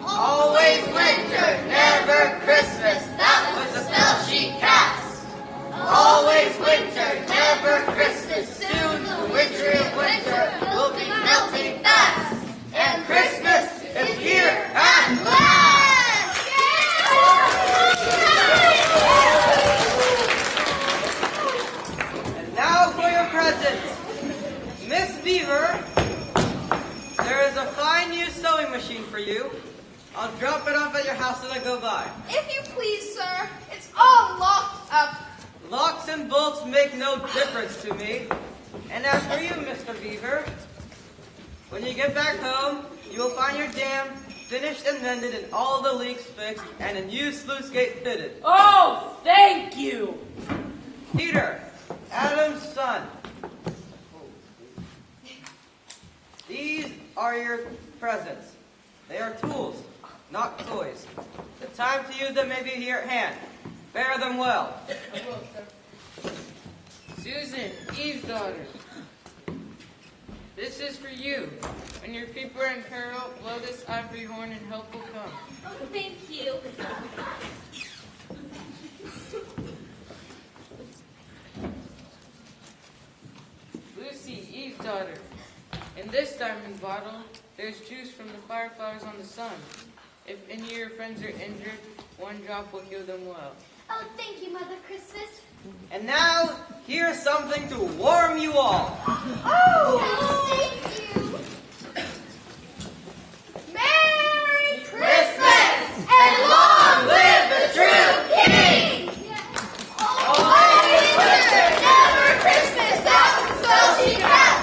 [SPEAKER 3] Always winter, never Christmas. That was the spell she cast. Always winter, never Christmas. Soon the wintry winter will be melting fast. And Christmas is here at last!
[SPEAKER 10] And now for your presents. Miss Beaver, there is a fine new sewing machine for you. I'll drop it off at your house when I go by.
[SPEAKER 6] If you please, sir, it's all locked up.
[SPEAKER 10] Locks and bolts make no difference to me. And as for you, Mr. Beaver, when you get back home, you will find your dam finished and mended and all the leaks fixed and a new sluice gate fitted.
[SPEAKER 11] Oh, thank you.
[SPEAKER 10] Peter, Adam's son. These are your presents. They are tools, not toys. The time to use them may be here at hand. Bear them well.
[SPEAKER 12] Susan, Eve's daughter. This is for you. When your people are in peril, blow this ivory horn and help will come.
[SPEAKER 9] Oh, thank you.
[SPEAKER 12] Lucy, Eve's daughter. In this diamond bottle, there's juice from the fireflowers on the sun. If any of your friends are injured, 1 drop will heal them well.
[SPEAKER 5] Oh, thank you, Mother Christmas.
[SPEAKER 10] And now, here's something to warm you all.
[SPEAKER 5] Oh, thank you.
[SPEAKER 6] Merry
[SPEAKER 3] Christmas! And long live the true king! Always winter, never Christmas. That was the spell she cast.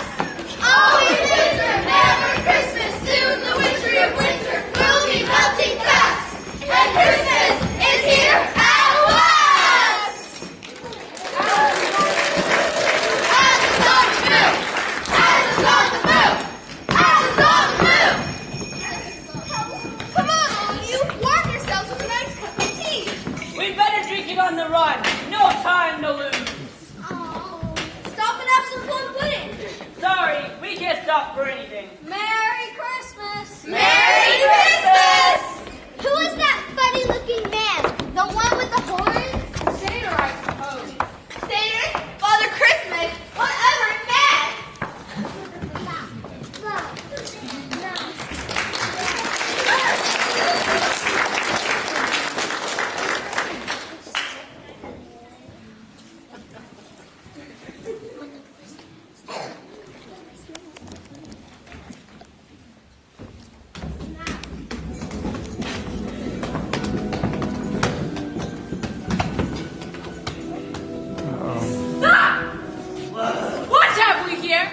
[SPEAKER 3] Always winter, never Christmas. Soon the wintry of winter will be melting fast. And Christmas is here at last! As the sun moves, as the sun
[SPEAKER 10] No time to lose.
[SPEAKER 5] Stop and have some plum pudding.
[SPEAKER 10] Sorry, we can't stop for anything.
[SPEAKER 5] Merry Christmas.
[SPEAKER 9] Merry Christmas!
[SPEAKER 5] Who is that funny-looking man? The one with the horns?
[SPEAKER 6] Santa, I suppose.
[SPEAKER 9] Santa, Father Christmas, whatever it meant.
[SPEAKER 8] What have we here?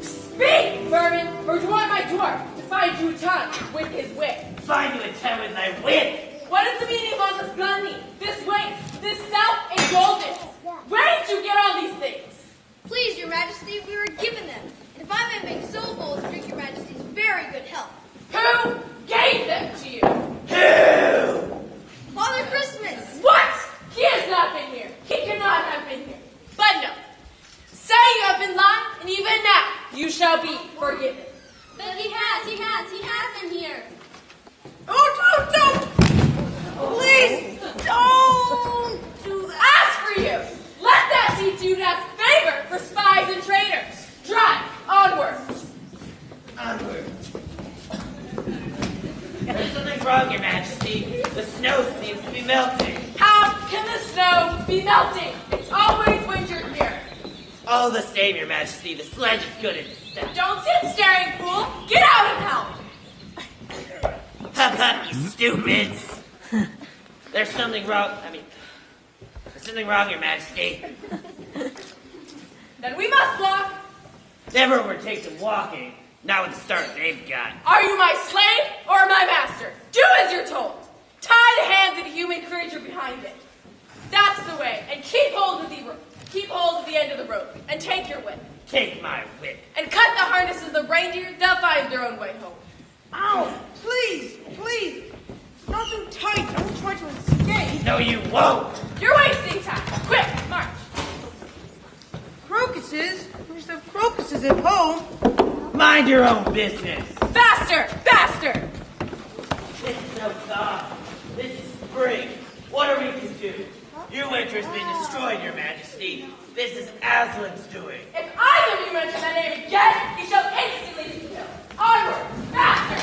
[SPEAKER 8] Speak, vermin, or do you want my dwarf to find you a tongue with his wit?
[SPEAKER 7] Find you a tent with my whip.
[SPEAKER 8] What is the meaning of all this gluttony, this waste, this self-indulgence? Where did you get all these things?
[SPEAKER 5] Please, Your Majesty, we were given them. And if I may make so bold to drink Your Majesty's very good health.
[SPEAKER 8] Who gave them to you?
[SPEAKER 7] Who?
[SPEAKER 5] Father Christmas!
[SPEAKER 8] What? He has not been here. He cannot have been here. But no. Say you have been lying, and even now you shall be forgiven.
[SPEAKER 5] But he has been here.
[SPEAKER 2] Oh, don't! Please, don't do that.
[SPEAKER 8] As for you, let that teach you to have favor for spies and traitors. Drive onwards.
[SPEAKER 7] Onward. There's something wrong, Your Majesty. The snow seems to be melting.
[SPEAKER 8] How can the snow be melting? It's always winter here.
[SPEAKER 7] All the same, Your Majesty, the sledge is good in step.
[SPEAKER 8] Don't sit staring, fool. Get out and help.
[SPEAKER 7] Hup, hup, you stupids. There's something wrong. There's something wrong, Your Majesty.
[SPEAKER 8] Then we must walk.
[SPEAKER 7] Never overtake them walking. Not with the start they've got.
[SPEAKER 8] Are you my slave or my master? Do as you're told. Tie the hands of the human creature behind it. That's the way. And keep hold of the end of the rope. And take your whip.
[SPEAKER 7] Take my whip.
[SPEAKER 8] And cut the harnesses of the reindeer. They'll find their own way home.
[SPEAKER 2] Ow! Please! Not too tight. Don't try to escape.
[SPEAKER 7] No, you won't.
[SPEAKER 8] You're wasting time. Quick, march.
[SPEAKER 2] Crocuses? We used to have crocuses at home.
[SPEAKER 7] Mind your own business.
[SPEAKER 8] Faster! Faster!
[SPEAKER 7] This is no thaw. This is spring. What are we to do? Your winter has been destroyed, Your Majesty. This is Aslan's doing.
[SPEAKER 8] If either of you mention that name again, you shall instantly be killed. Onward! Faster!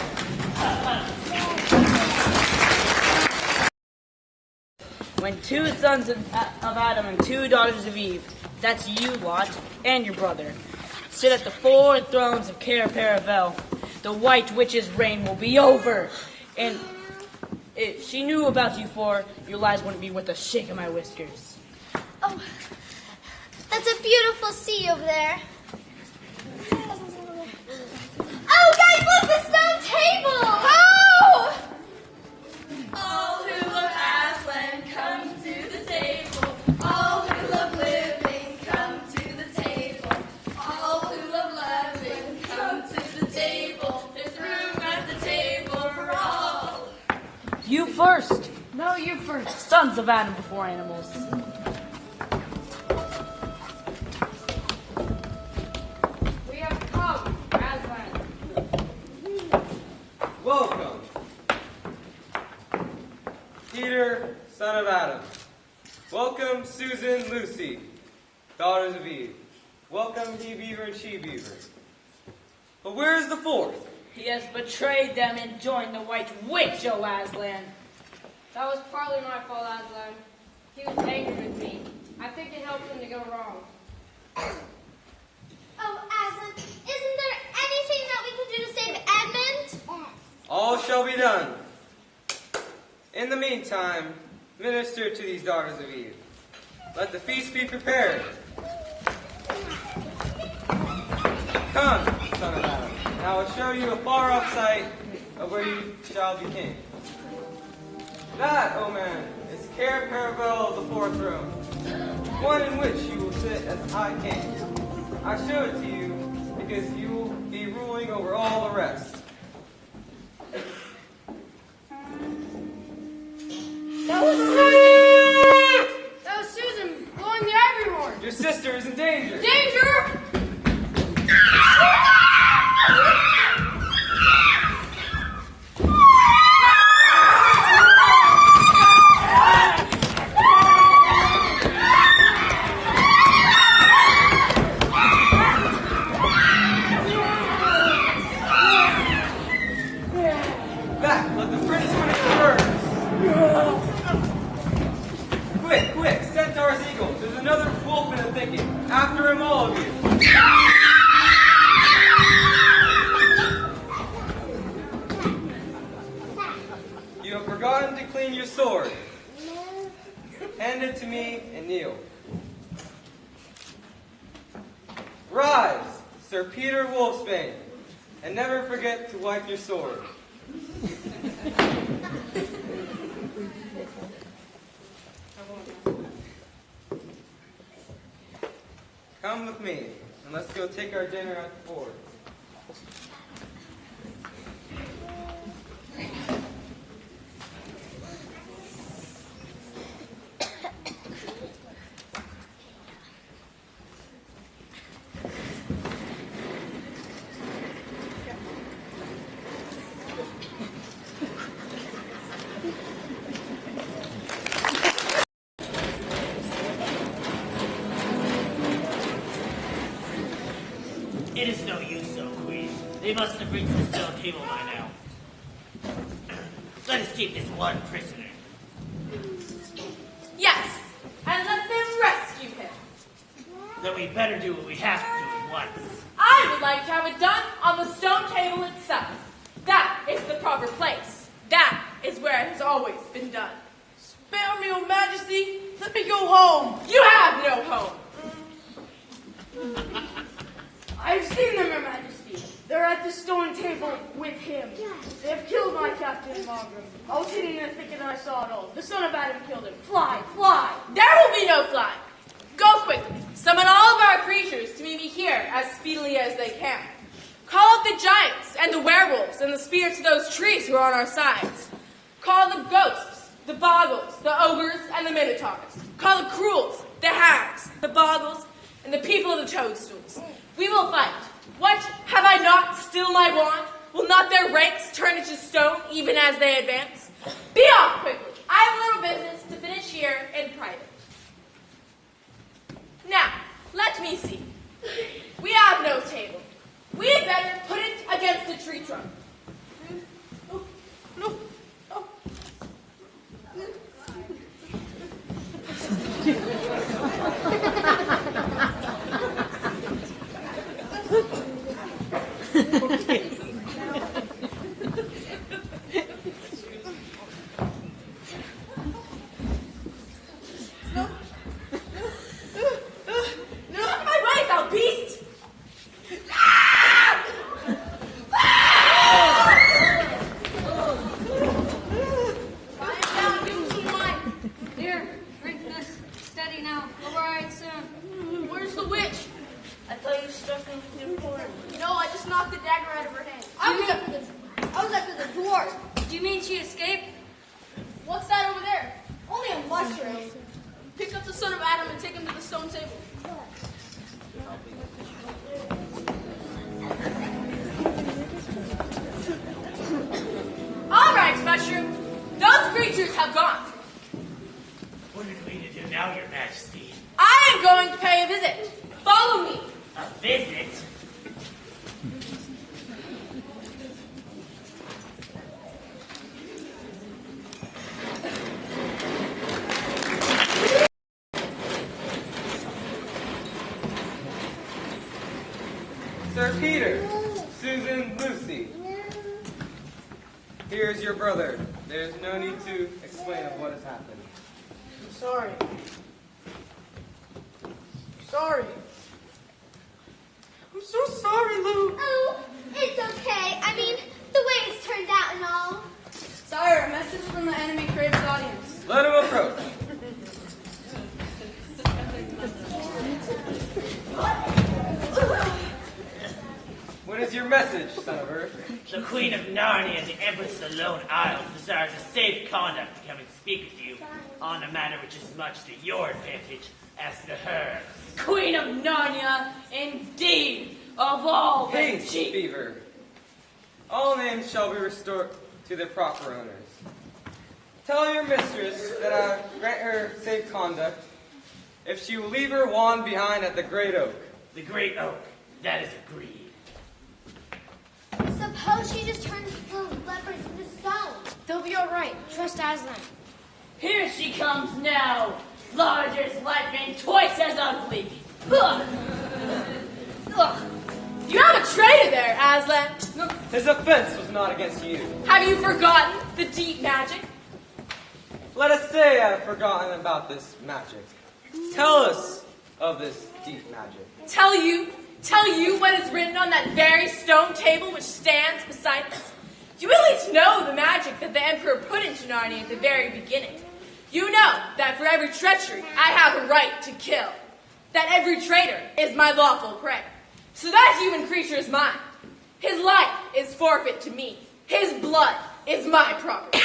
[SPEAKER 10] When 2 sons of Adam and 2 daughters of Eve, that's you, Lot, and your brother, sit at the 4 thrones of Caer-Paravel, the White Witch's reign will be over. And if she knew about you 4, your lives wouldn't be worth a shake of my whiskers.
[SPEAKER 5] Oh, that's a beautiful sea over there. Oh, guys, look, the stone table! Oh!
[SPEAKER 3] All who love Aslan, come to the table. All who love living, come to the table. All who love loving, come to the table. There's room at the table for all.
[SPEAKER 10] You first,
[SPEAKER 11] No, you first.
[SPEAKER 10] sons of Adam before animals.
[SPEAKER 11] We have come, Aslan.
[SPEAKER 13] Welcome, Peter, son of Adam. Welcome, Susan, Lucy, daughters of Eve. Welcome, he beaver and she beaver. But where is the 4th?
[SPEAKER 10] He has betrayed them and joined the White Witch, O Aslan.
[SPEAKER 11] That was partly my fault, Aslan. He was angry with me. I think it helped him to go wrong.
[SPEAKER 5] Oh, Aslan, isn't there anything that we can do to save Edmund?
[SPEAKER 13] All shall be done. In the meantime, minister to these daughters of Eve. Let the feast be prepared. Come, son of Adam, and I will show you a far-off sight of where you shall be king. That, O man, is Caer-Paravel of the 4th throne, one in which you will sit as high king. I show it to you because you will be ruling over all the rest.
[SPEAKER 6] That was Susan.
[SPEAKER 13] Your sister is in danger!
[SPEAKER 6] Danger!
[SPEAKER 13] Back! Let the prince win his birds! Quick, quick! Centaur's eagle! There's another wolf in the thicket! After him, all of you! You have forgotten to clean your sword. Hand it to me and kneel. Rise, Sir Peter Wolfsbane, and never forget to wipe your sword. Come with me, and let's go take our dinner at the ford.
[SPEAKER 7] It is no use, O Queen. They must have reached the stone table by now. Let us keep this one prisoner.
[SPEAKER 8] Yes, and let them rescue him.
[SPEAKER 7] Then we better do what we have to do at once.
[SPEAKER 8] I would like to have it done on the stone table itself. That is the proper place. That is where it has always been done.
[SPEAKER 2] Spare me, Your Majesty. Let me go home.
[SPEAKER 8] You have no home.
[SPEAKER 11] I've seen them, Your Majesty. They're at the stone table with him. They have killed my Captain Margaret. I was hidden in the thicket and I saw it all. The son of Adam killed him. Fly, fly.
[SPEAKER 8] There will be no fly. Go quickly. Summon all of our creatures to meet me here as speedily as they can. Call up the giants and the werewolves and the spirits of those trees who are on our sides. Call the ghosts, the boggles, the ogres, and the minotaurs. Call the cruels, the hags, the boggles, and the people of the toadstools. We will fight. What? Have I not still my wand? Will not their ranks turn into stone even as they advance? Be off quickly. I have a little business to finish here in private. Now, let me see. We have no table. We had better put it against the tree trunk.
[SPEAKER 2] No.
[SPEAKER 13] Sir Peter, Susan, Lucy. Here's your brother. There's no need to explain of what has happened.
[SPEAKER 2] I'm sorry. Sorry. I'm so sorry, Lou.
[SPEAKER 5] Oh, it's okay. I mean, the way it's turned out and all.
[SPEAKER 11] Sire, a message from the enemy craves audience.
[SPEAKER 13] Let him approach. What is your message, son of Earth?
[SPEAKER 7] The Queen of Narnia and the Empress of the Lone Isles desires a safe conduct to come and speak with you on a matter which is much to your advantage as to hers.
[SPEAKER 11] Narnia, indeed, of all the
[SPEAKER 13] Peace,
[SPEAKER 11] cheap.
[SPEAKER 13] Beaver. All names shall be restored to their proper owners. Tell your mistress that I grant her safe conduct if she will leave her wand behind at the Great Oak.
[SPEAKER 7] The Great Oak. That is agreed.
[SPEAKER 5] Suppose she just turns the leopards into stone.
[SPEAKER 6] They'll be all right. Trust Aslan.
[SPEAKER 11] Here she comes now, large as life and twice as ugly. Ugh. Ugh. You have a traitor there, Aslan.
[SPEAKER 13] His offense was not against you.
[SPEAKER 11] Have you forgotten the deep magic?
[SPEAKER 13] Let us say I have forgotten about this magic. Tell us of this deep magic.
[SPEAKER 11] Tell you what is written on that very stone table which stands beside us. You at least know the magic that the Emperor put into Narnia at the very beginning. You know that for every treachery, I have a right to kill. That every traitor is my lawful prey. So that human creature is mine. His life is forfeit to me. His blood is my property.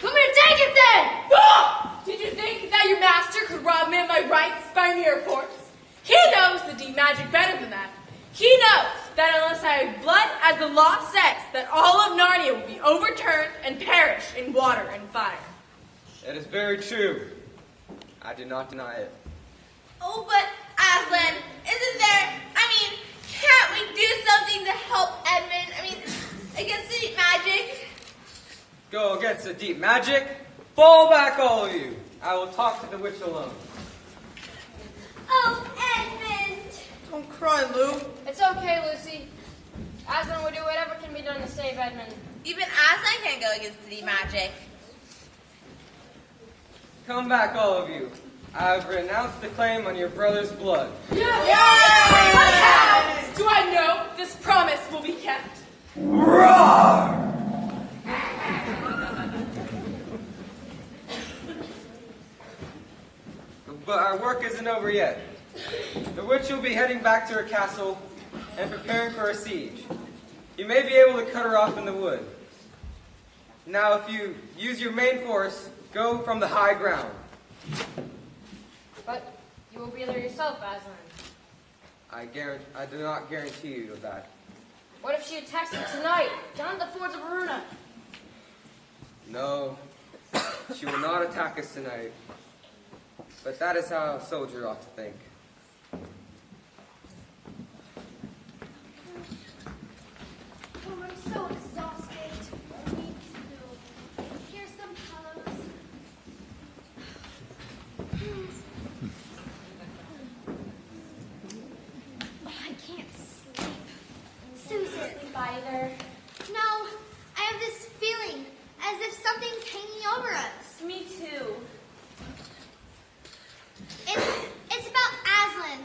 [SPEAKER 6] Come here, take it then!
[SPEAKER 11] Ah! Did you think that your master could rob me of my rights by mere force? He knows the deep magic better than that. He knows that unless I have blood, as the law says, that all of Narnia will be overturned and perish in water and fire.
[SPEAKER 13] It is very true. I do not deny it.
[SPEAKER 9] Oh, but Aslan, isn't there, can't we do something to help Edmund? Against the deep magic?
[SPEAKER 13] Go against the deep magic? Fall back, all of you. I will talk to the witch alone.
[SPEAKER 5] Oh, Edmund!
[SPEAKER 2] Don't cry, Lou.
[SPEAKER 6] It's okay, Lucy. Aslan will do whatever can be done to save Edmund.
[SPEAKER 9] Even Aslan can't go against the deep magic.
[SPEAKER 13] Come back, all of you. I have renounced the claim on your brother's blood.
[SPEAKER 11] But how do I know this promise will be kept?
[SPEAKER 13] Roar! But our work isn't over yet. The witch will be heading back to her castle and preparing for a siege. You may be able to cut her off in the wood. Now, if you use your main force, go from the high ground.
[SPEAKER 6] But you will be there yourself, Aslan.
[SPEAKER 13] I do not guarantee you of that.
[SPEAKER 6] What if she attacks him tonight, down at the fords of Aruna?
[SPEAKER 13] No, she will not attack us tonight. But that is how a soldier ought to think.
[SPEAKER 5] Oh, I'm so exhausted. Me too. Here's some pillows. I can't sleep. Susan. Sleep either. No, I have this feeling as if something's hanging over us.
[SPEAKER 9] Me too.
[SPEAKER 5] It's about Aslan.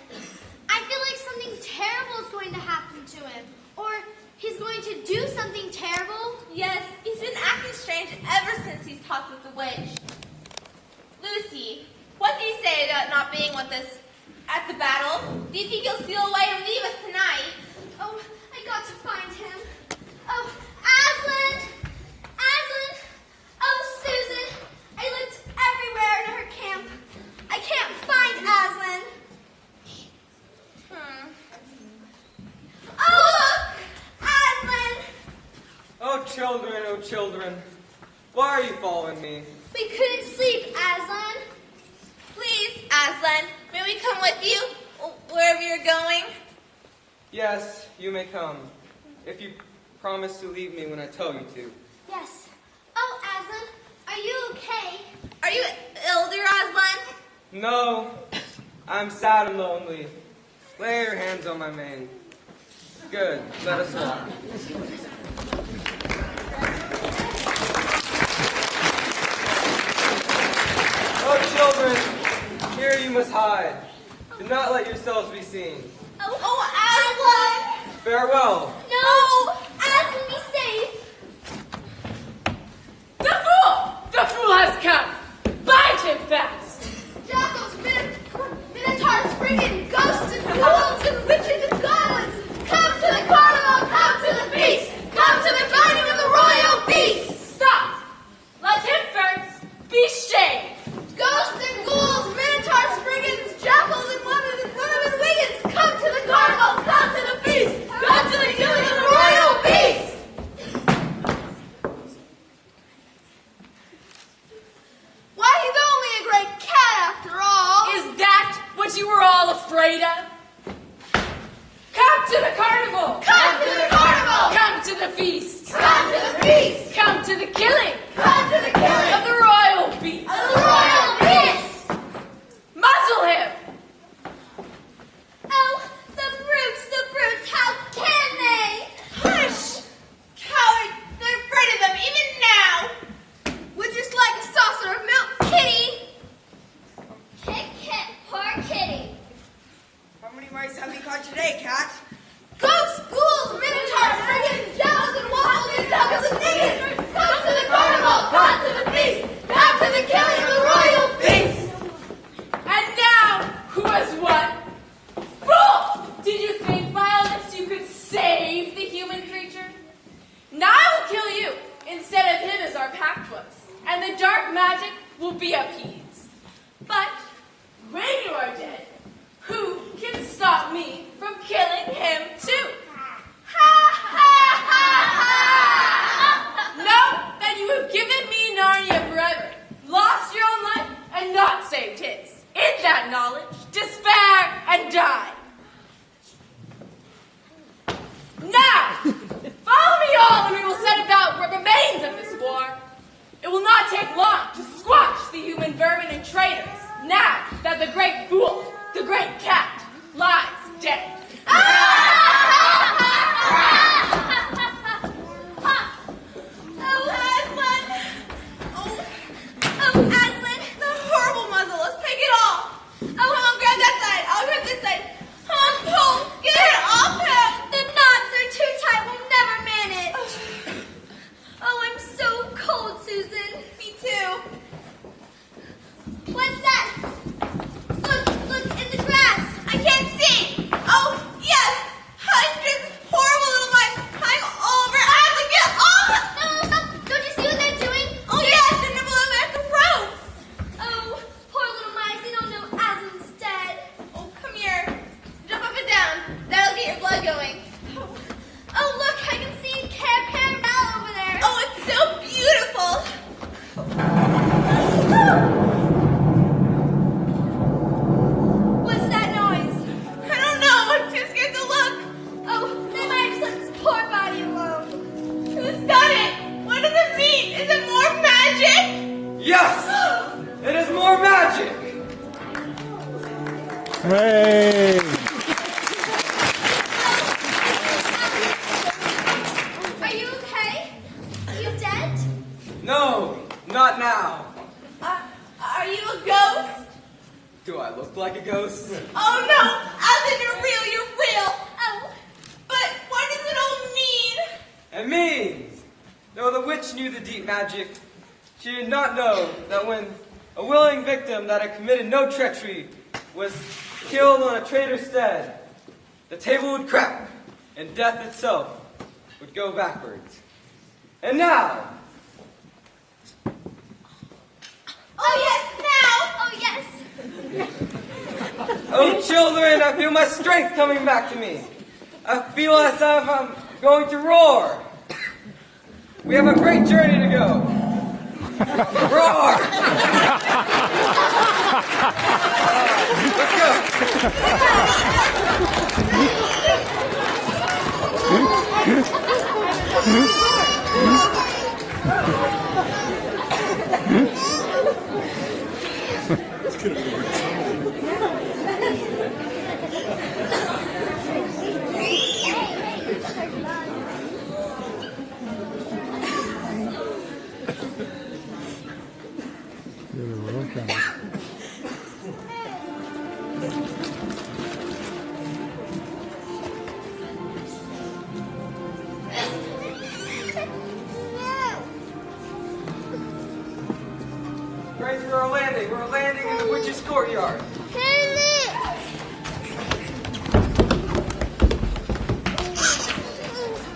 [SPEAKER 5] I feel like something terrible is going to happen to him. Or he's going to do something terrible.
[SPEAKER 9] Yes, he's been acting strange ever since he's talked with the witch. Lucy, what did he say about not being with us at the battle? Do you think he'll steal away and leave us tonight?
[SPEAKER 5] Oh, I got to find him. Oh, Aslan! Aslan! Oh, Susan! I looked everywhere in her camp. I can't find Aslan. Oh, look! Aslan!
[SPEAKER 13] Oh, children, why are you following me?
[SPEAKER 5] We couldn't sleep, Aslan.
[SPEAKER 9] Please, Aslan, may we come with you wherever you're going?
[SPEAKER 13] Yes, you may come, if you promise to leave me when I tell you to.
[SPEAKER 5] Yes. Oh, Aslan, are you okay?
[SPEAKER 9] Are you ill, dear Aslan?
[SPEAKER 13] No, I'm sad and lonely. Lay your hands on my mane. Good, let us walk. Oh, children, here you must hide. Do not let yourselves be seen.
[SPEAKER 5] Oh, Aslan!
[SPEAKER 13] Farewell.
[SPEAKER 5] No! Aslan, be safe!
[SPEAKER 11] The fool! The fool has come! Bind him fast!
[SPEAKER 5] Jackals, minotaurs, friggin' ghosts and ghouls and witches and goblins! Come to the carnival! Come to the feast! Come to the garden of the royal beast!
[SPEAKER 11] Stop! Let him first be shaved!
[SPEAKER 5] Ghosts and ghouls, minotaurs, friggins, jackals and women and wiggins!
[SPEAKER 11] afraid of? Come to the carnival!
[SPEAKER 3] Come to the carnival!
[SPEAKER 11] Come to the feast!
[SPEAKER 3] Come to the feast!
[SPEAKER 11] Come to the killing!
[SPEAKER 3] Come to the killing!
[SPEAKER 11] Of the royal beast!
[SPEAKER 3] Of the royal beast!
[SPEAKER 11] Muzzle him!
[SPEAKER 5] Oh, the brutes, how can they?
[SPEAKER 9] Hush! Cowards! They're afraid of them even now!
[SPEAKER 5] Would just like a saucer of milk, kitty. Kit, poor kitty.
[SPEAKER 10] How many mice have we caught today, Cat?
[SPEAKER 5] Ghosts, ghouls, minotaurs, brigands, devils, and waffles, and nuggets, and niggins. Come to the carnival, come to the feast, come to the killing of the royal beast.
[SPEAKER 11] And now, who has won? Fool! Did you think by all this you could save the human creature? Now I will kill you instead of him as our pact was, and the dark magic will be appeased. But when you are dead, who can stop me from killing him too? Ha ha ha ha! Know that you have given me Narnia forever, lost your own life, and not saved his. In that knowledge, despair and die. Now, follow me all and we will set about what remains of this war. It will not take long to squash the human vermin and traitors, now that the great fool, the great cat, lies dead.
[SPEAKER 9] Oh, Aslan, the horrible muzzle. Let's take it off. Oh, come on, grab that side. I'll grab this side. Come on, pull. Get it off him.
[SPEAKER 5] The knots are too tight, we'll never manage. Oh, I'm so cold, Susan.
[SPEAKER 9] Me too.
[SPEAKER 5] What's that? Look, in the grass.
[SPEAKER 9] I can't see. Oh, yes. Hundreds of horrible little mice climb all over Aslan. Get off.
[SPEAKER 5] No, stop. Don't you see what they're doing?
[SPEAKER 9] Oh, yes, they're nibbling at the rope.
[SPEAKER 5] Oh, poor little mice, they don't know Aslan's dead.
[SPEAKER 9] Oh, come here. Jump up and down. That'll get your blood going.
[SPEAKER 5] Oh, look, I can see Caramel over there.
[SPEAKER 9] Oh, it's so beautiful.
[SPEAKER 5] What's that noise?
[SPEAKER 9] I don't know. I'm too scared to look.
[SPEAKER 5] Oh, they might have just let this poor body alone.
[SPEAKER 9] Who's done it? What does it mean? Is it more magic?
[SPEAKER 13] Yes! It is more magic!
[SPEAKER 4] Hooray!
[SPEAKER 5] Are you okay? Are you dead?
[SPEAKER 13] No, not now.
[SPEAKER 9] Are you a ghost?
[SPEAKER 13] Do I look like a ghost?
[SPEAKER 9] Oh no! Aslan, you're real, you're real!
[SPEAKER 5] Oh,
[SPEAKER 9] But what does it all mean?
[SPEAKER 13] It means, though the witch knew the deep magic, she did not know that when a willing victim that had committed no treachery was killed on a traitor's stead, the table would crack, and death itself would go backwards. And now,
[SPEAKER 9] Oh yes, now!
[SPEAKER 5] oh yes.
[SPEAKER 13] oh children, I feel my strength coming back to me. I feel as if I'm going to roar. We have a great journey to go. Roar! Let's go. Grace, we're landing. We're landing in the witch's courtyard.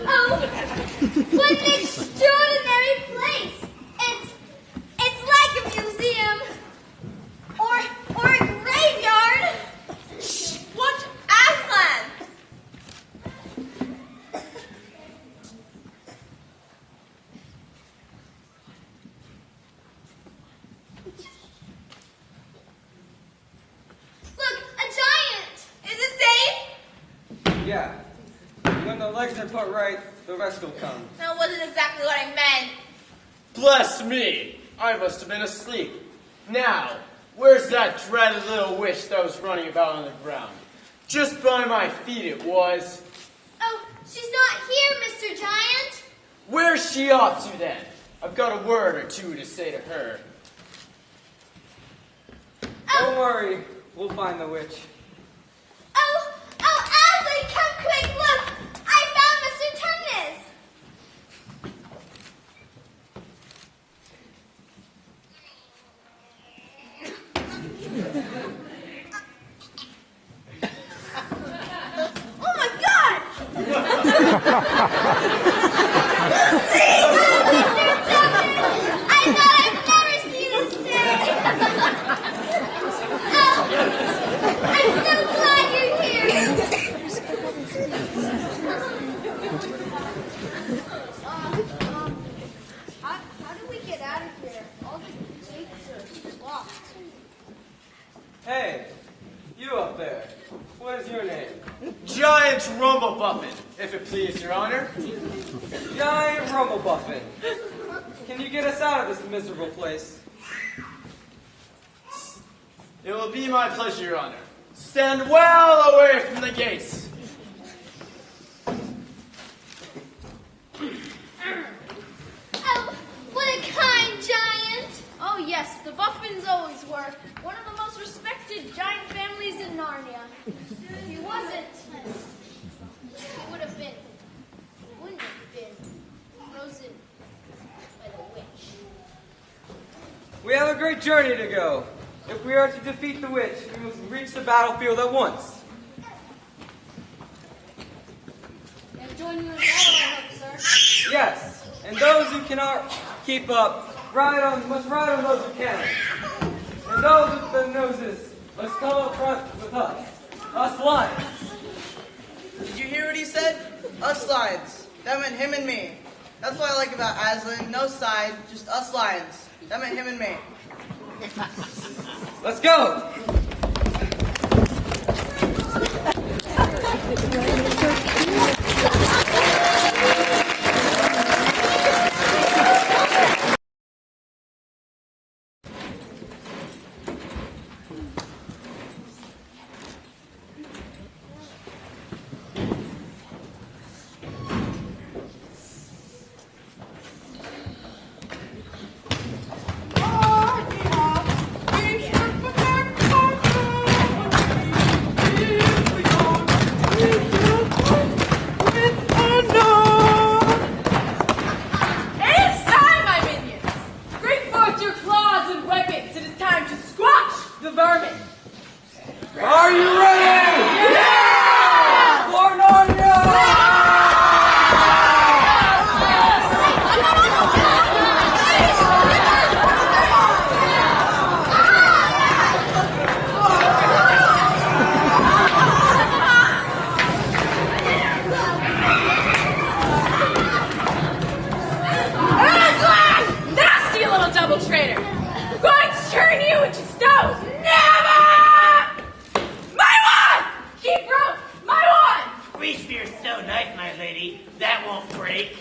[SPEAKER 5] Oh, what an extraordinary place! It's like a museum or a graveyard.
[SPEAKER 9] Shh! Watch Aslan!
[SPEAKER 13] Yeah. When the legs are put right, the rest will come.
[SPEAKER 9] That wasn't exactly what I meant.
[SPEAKER 14] Bless me! I must have been asleep. Now, where's that dreaded little witch that was running about on the ground? Just by my feet it was.
[SPEAKER 5] Oh, she's not here, Mr. Giant.
[SPEAKER 14] Where's she off to then? I've got a word or two to say to her.
[SPEAKER 13] Don't worry, we'll find the witch.
[SPEAKER 5] Oh, Aslan, come quick, look! I found Mr. Tumnus! Oh my God! See? Mr. Tumnus! I thought I'd never see this day! I'm so glad you're here! How do we get out of here? All the gates are locked.
[SPEAKER 13] Hey, you up there. What is your name?
[SPEAKER 14] Giant Rumblebuffin, if it please your honor.
[SPEAKER 13] Giant Rumblebuffin. Can you get us out of this miserable place?
[SPEAKER 14] It will be my pleasure, your honor. Stand well away from the gates.
[SPEAKER 5] Oh, what a kind giant!
[SPEAKER 6] Oh yes, the Buffins always were one of the most respected giant families in Narnia. If he wasn't, he would have been, wouldn't have been, frozen by the witch.
[SPEAKER 13] We have a great journey to go. If we are to defeat the witch, we must reach the battlefield at once.
[SPEAKER 6] And join you in battle, I hope, sir.
[SPEAKER 13] Yes, and those who cannot keep up, must ride on those who can. And those with the noses must come up front with us lions.
[SPEAKER 10] Did you hear what he said? Us lions. That meant him and me. That's what I like about Aslan. No side, just us lions. That meant him and me.
[SPEAKER 13] Let's go! Are you ready? Yeah! For Narnia!
[SPEAKER 11] Aslan! Nasty little double traitor! I'm going to turn you into stone! Never! My one! Keep rope! My one!
[SPEAKER 7] Reach for your stone knife, my lady. That won't break.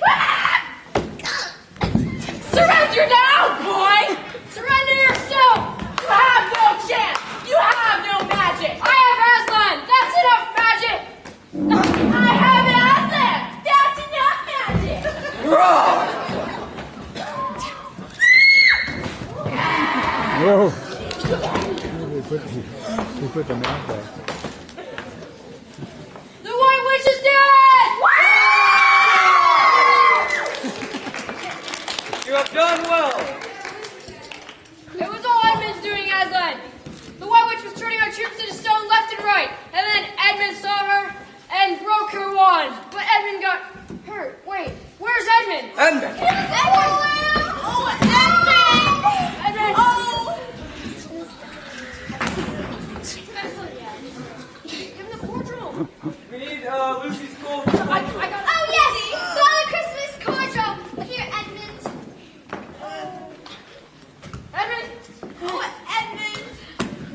[SPEAKER 11] Surrender now, boy! Surrender yourself! You have no chance! You have no magic! I have Aslan! That's enough magic! I have Aslan! That's enough magic!
[SPEAKER 4] Whoa. They put the mouth back.
[SPEAKER 11] The White Witch is dead!
[SPEAKER 13] You have done well.
[SPEAKER 11] It was all Edmund's doing, Aslan. The White Witch was turning our troops into stone left and right, and then Edmund saw her and broke her wand. But Edmund got hurt. Wait, where's Edmund?
[SPEAKER 13] Edmund!
[SPEAKER 5] Oh, Edmund!
[SPEAKER 11] Edmund!
[SPEAKER 5] Oh!
[SPEAKER 11] Give him the cordial.
[SPEAKER 13] We need Lucy's gold.
[SPEAKER 11] I got.
[SPEAKER 5] Oh, yes! Father Christmas cordial! Here, Edmund.
[SPEAKER 11] Edmund!
[SPEAKER 5] Oh, Edmund!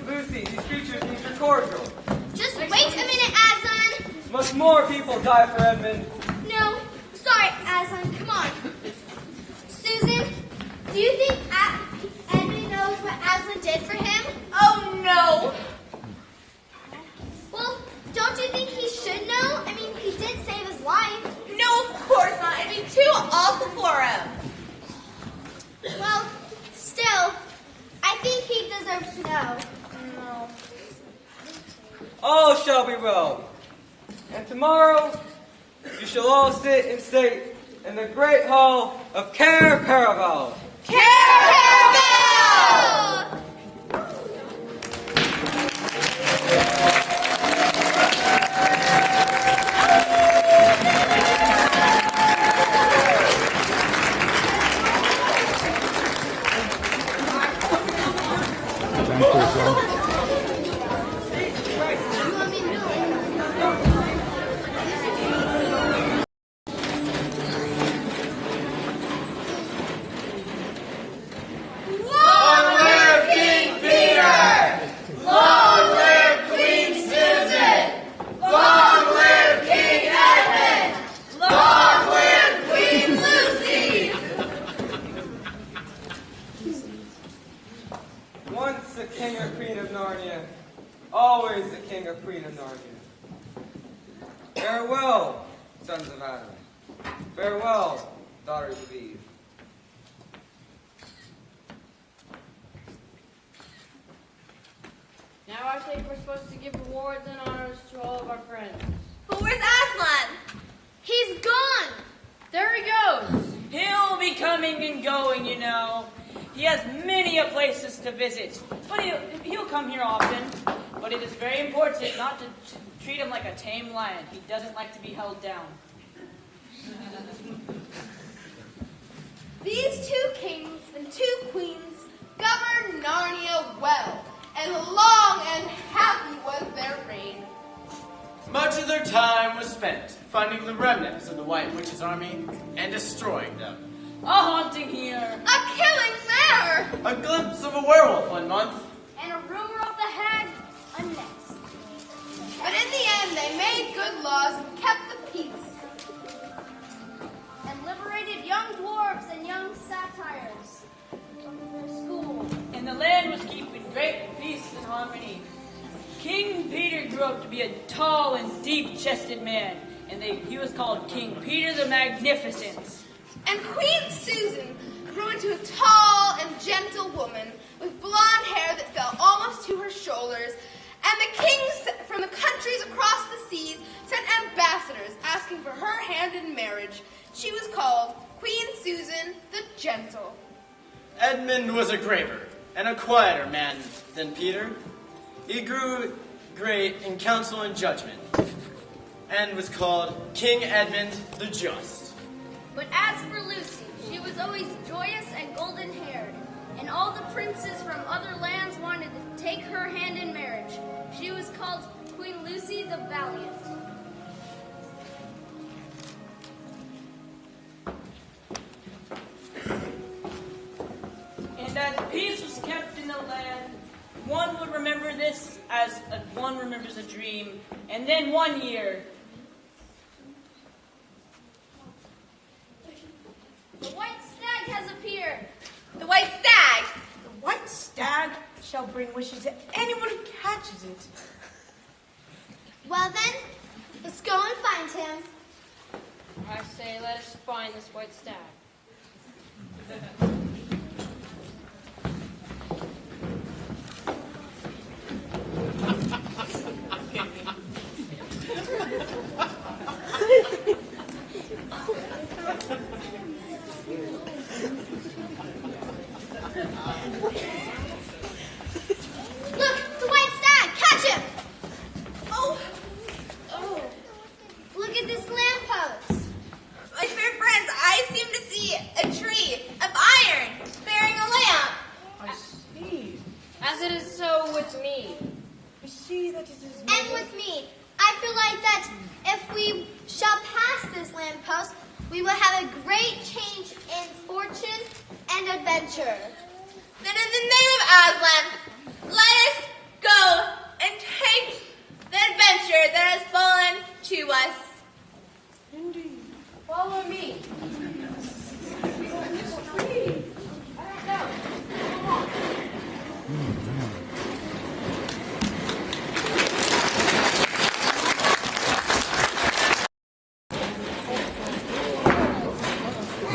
[SPEAKER 13] Lucy, these creatures need your cordial.
[SPEAKER 5] Just wait a minute, Aslan.
[SPEAKER 13] Must more people die for Edmund?
[SPEAKER 5] No. Sorry, Aslan. Come on. Susan, do you think Edmund knows what Aslan did for him?
[SPEAKER 9] Oh, no.
[SPEAKER 5] Well, don't you think he should know? I mean, he did save his life.
[SPEAKER 9] No, of course not. It'd be too awful for him.
[SPEAKER 5] Well, still, I think he deserves to know.
[SPEAKER 9] No.
[SPEAKER 13] All shall be well. And tomorrow you shall all sit in state in the great hall of Cair Paravel.
[SPEAKER 4] Time for a song.
[SPEAKER 3] Long live King Peter! Long live Queen Susan! Long live King Edmund! Long live Queen Lucy!
[SPEAKER 13] Once a king or queen of Narnia, always a king or queen of Narnia. Farewell, sons of Adam. Farewell, daughters of Eve.
[SPEAKER 3] Now I think we're supposed to give awards and honors to all of our friends.
[SPEAKER 9] But where's Aslan?
[SPEAKER 5] He's gone.
[SPEAKER 3] There he goes.
[SPEAKER 11] He'll be coming and going, you know. He has many a places to visit, but he'll come here often. But it is very important not to treat him like a tame lion. He doesn't like to be held down.
[SPEAKER 6] These 2 kings and 2 queens governed Narnia well, and long and happy was their reign.
[SPEAKER 14] Much of their time was spent finding the remnants of the White Witch's army and destroying them.
[SPEAKER 11] A haunting here.
[SPEAKER 6] A killing there!
[SPEAKER 14] A glimpse of a werewolf one month.
[SPEAKER 5] And a rumor of the hag, a next.
[SPEAKER 6] But in the end, they made good laws and kept the peace.
[SPEAKER 5] And liberated young dwarves and young satyrs from their school.
[SPEAKER 11] And the land was keeping great peace and harmony. King Peter grew up to be a tall and deep-chested man, and he was called King Peter the Magnificent.
[SPEAKER 6] And Queen Susan grew into a tall and gentle woman with blonde hair that fell almost to her shoulders. And the kings from the countries across the seas sent ambassadors asking for her hand in marriage. She was called Queen Susan the Gentle.
[SPEAKER 14] Edmund was a graver and a quieter man than Peter. He grew great in counsel and judgment, and was called King Edmund the Just.
[SPEAKER 5] But as for Lucy, she was always joyous and golden-haired, and all the princes from other lands wanted to take her hand in marriage. She was called Queen Lucy the Valiant.
[SPEAKER 11] And as peace was kept in the land, one would remember this as one remembers a dream. And then one year,
[SPEAKER 5] The white stag has appeared.
[SPEAKER 9] The white stag.
[SPEAKER 2] The white stag shall bring wishes to anyone who catches it.
[SPEAKER 5] Well then, let's go and find him.
[SPEAKER 3] I say, let us find this white stag.
[SPEAKER 5] Look, the white stag! Catch him! Oh! Look at this lamppost.
[SPEAKER 9] My fair friends, I seem to see a tree of iron bearing a lamp.
[SPEAKER 2] I see.
[SPEAKER 3] As it is so with me.
[SPEAKER 2] I see that it is.
[SPEAKER 5] And with me, I feel like that if we shall pass this lamppost, we will have a great change in fortune and adventure.
[SPEAKER 9] Then in the name of Aslan, let us go and take the adventure that has fallen to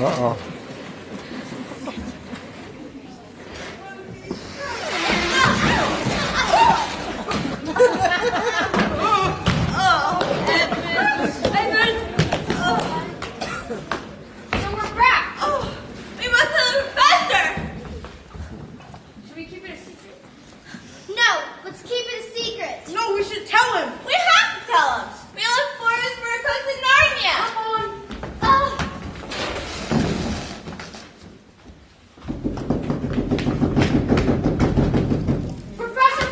[SPEAKER 4] Uh-oh.
[SPEAKER 6] So we're back.
[SPEAKER 9] We must tell the professor.
[SPEAKER 6] Should we keep it a secret?
[SPEAKER 5] No, let's keep it a secret.
[SPEAKER 2] No, we should tell him.
[SPEAKER 9] We have to tell him. We look forward for a coast in Narnia.
[SPEAKER 6] Come on.
[SPEAKER 5] Oh,
[SPEAKER 6] Professor!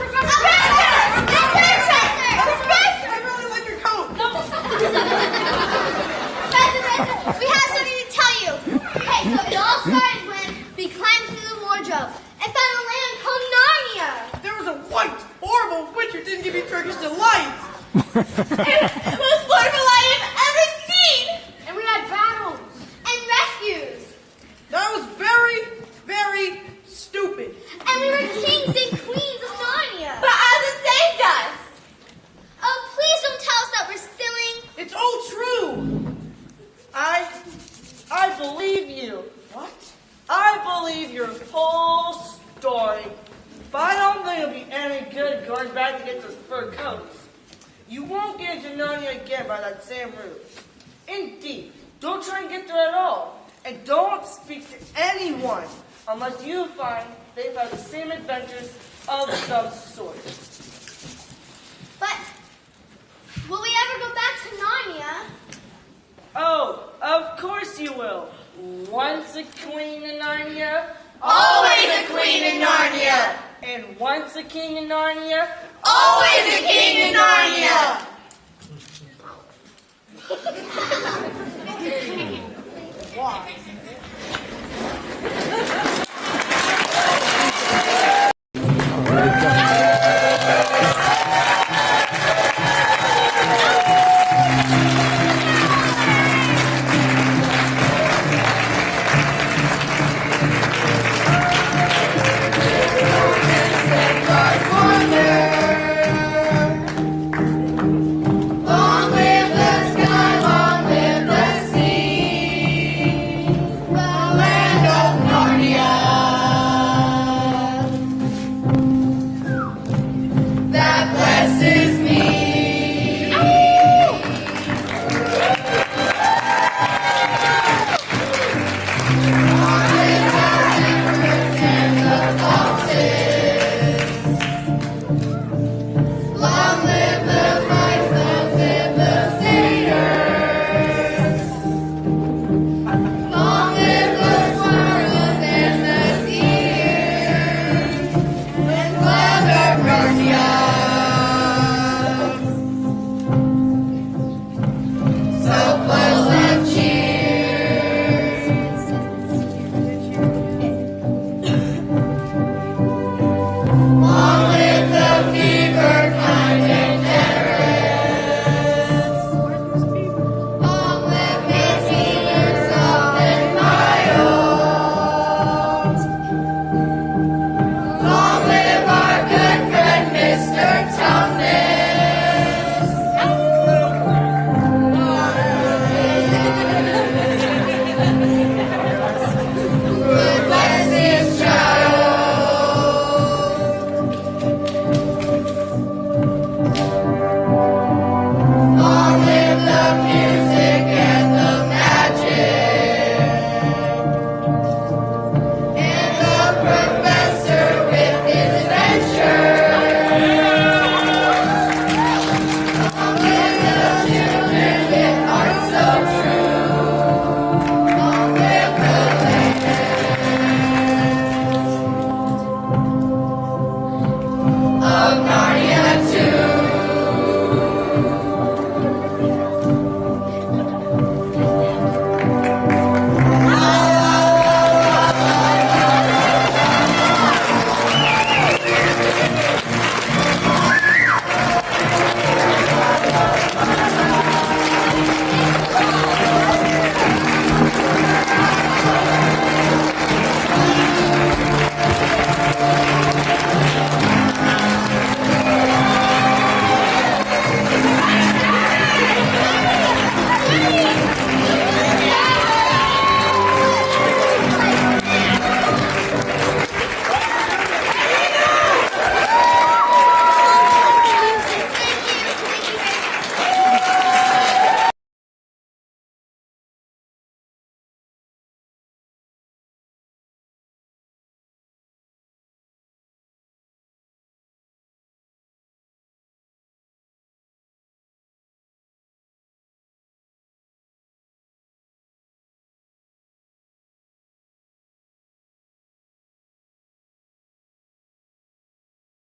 [SPEAKER 2] I really like your coat.
[SPEAKER 5] Professor, we have something to tell you. Okay, so it all started when we climbed through the wardrobe and found a land called Narnia.
[SPEAKER 2] There was a white, horrible witch who didn't give you Turkish delight.
[SPEAKER 9] Most wonderful light I've ever seen.
[SPEAKER 6] And we had battles.
[SPEAKER 5] And rescues.
[SPEAKER 2] That was very, very stupid.
[SPEAKER 5] And we were kings and queens of Narnia.
[SPEAKER 9] But Ozzy saved us.
[SPEAKER 5] Oh, please don't tell us that we're silly.
[SPEAKER 2] It's all true.
[SPEAKER 10] I believe you.
[SPEAKER 2] What?
[SPEAKER 10] I believe your whole story. But I don't think it'll be any good going back to get those fur coats. You won't get into Narnia again by that same route. Indeed, don't try and get there at all. And don't speak to anyone unless you find they've had the same adventures of some sort.
[SPEAKER 5] But will we ever go back to Narnia?
[SPEAKER 10] Oh, of course you will. Once a queen in Narnia.
[SPEAKER 9] Always a queen in Narnia.
[SPEAKER 10] And once a king in Narnia.
[SPEAKER 9] Always a king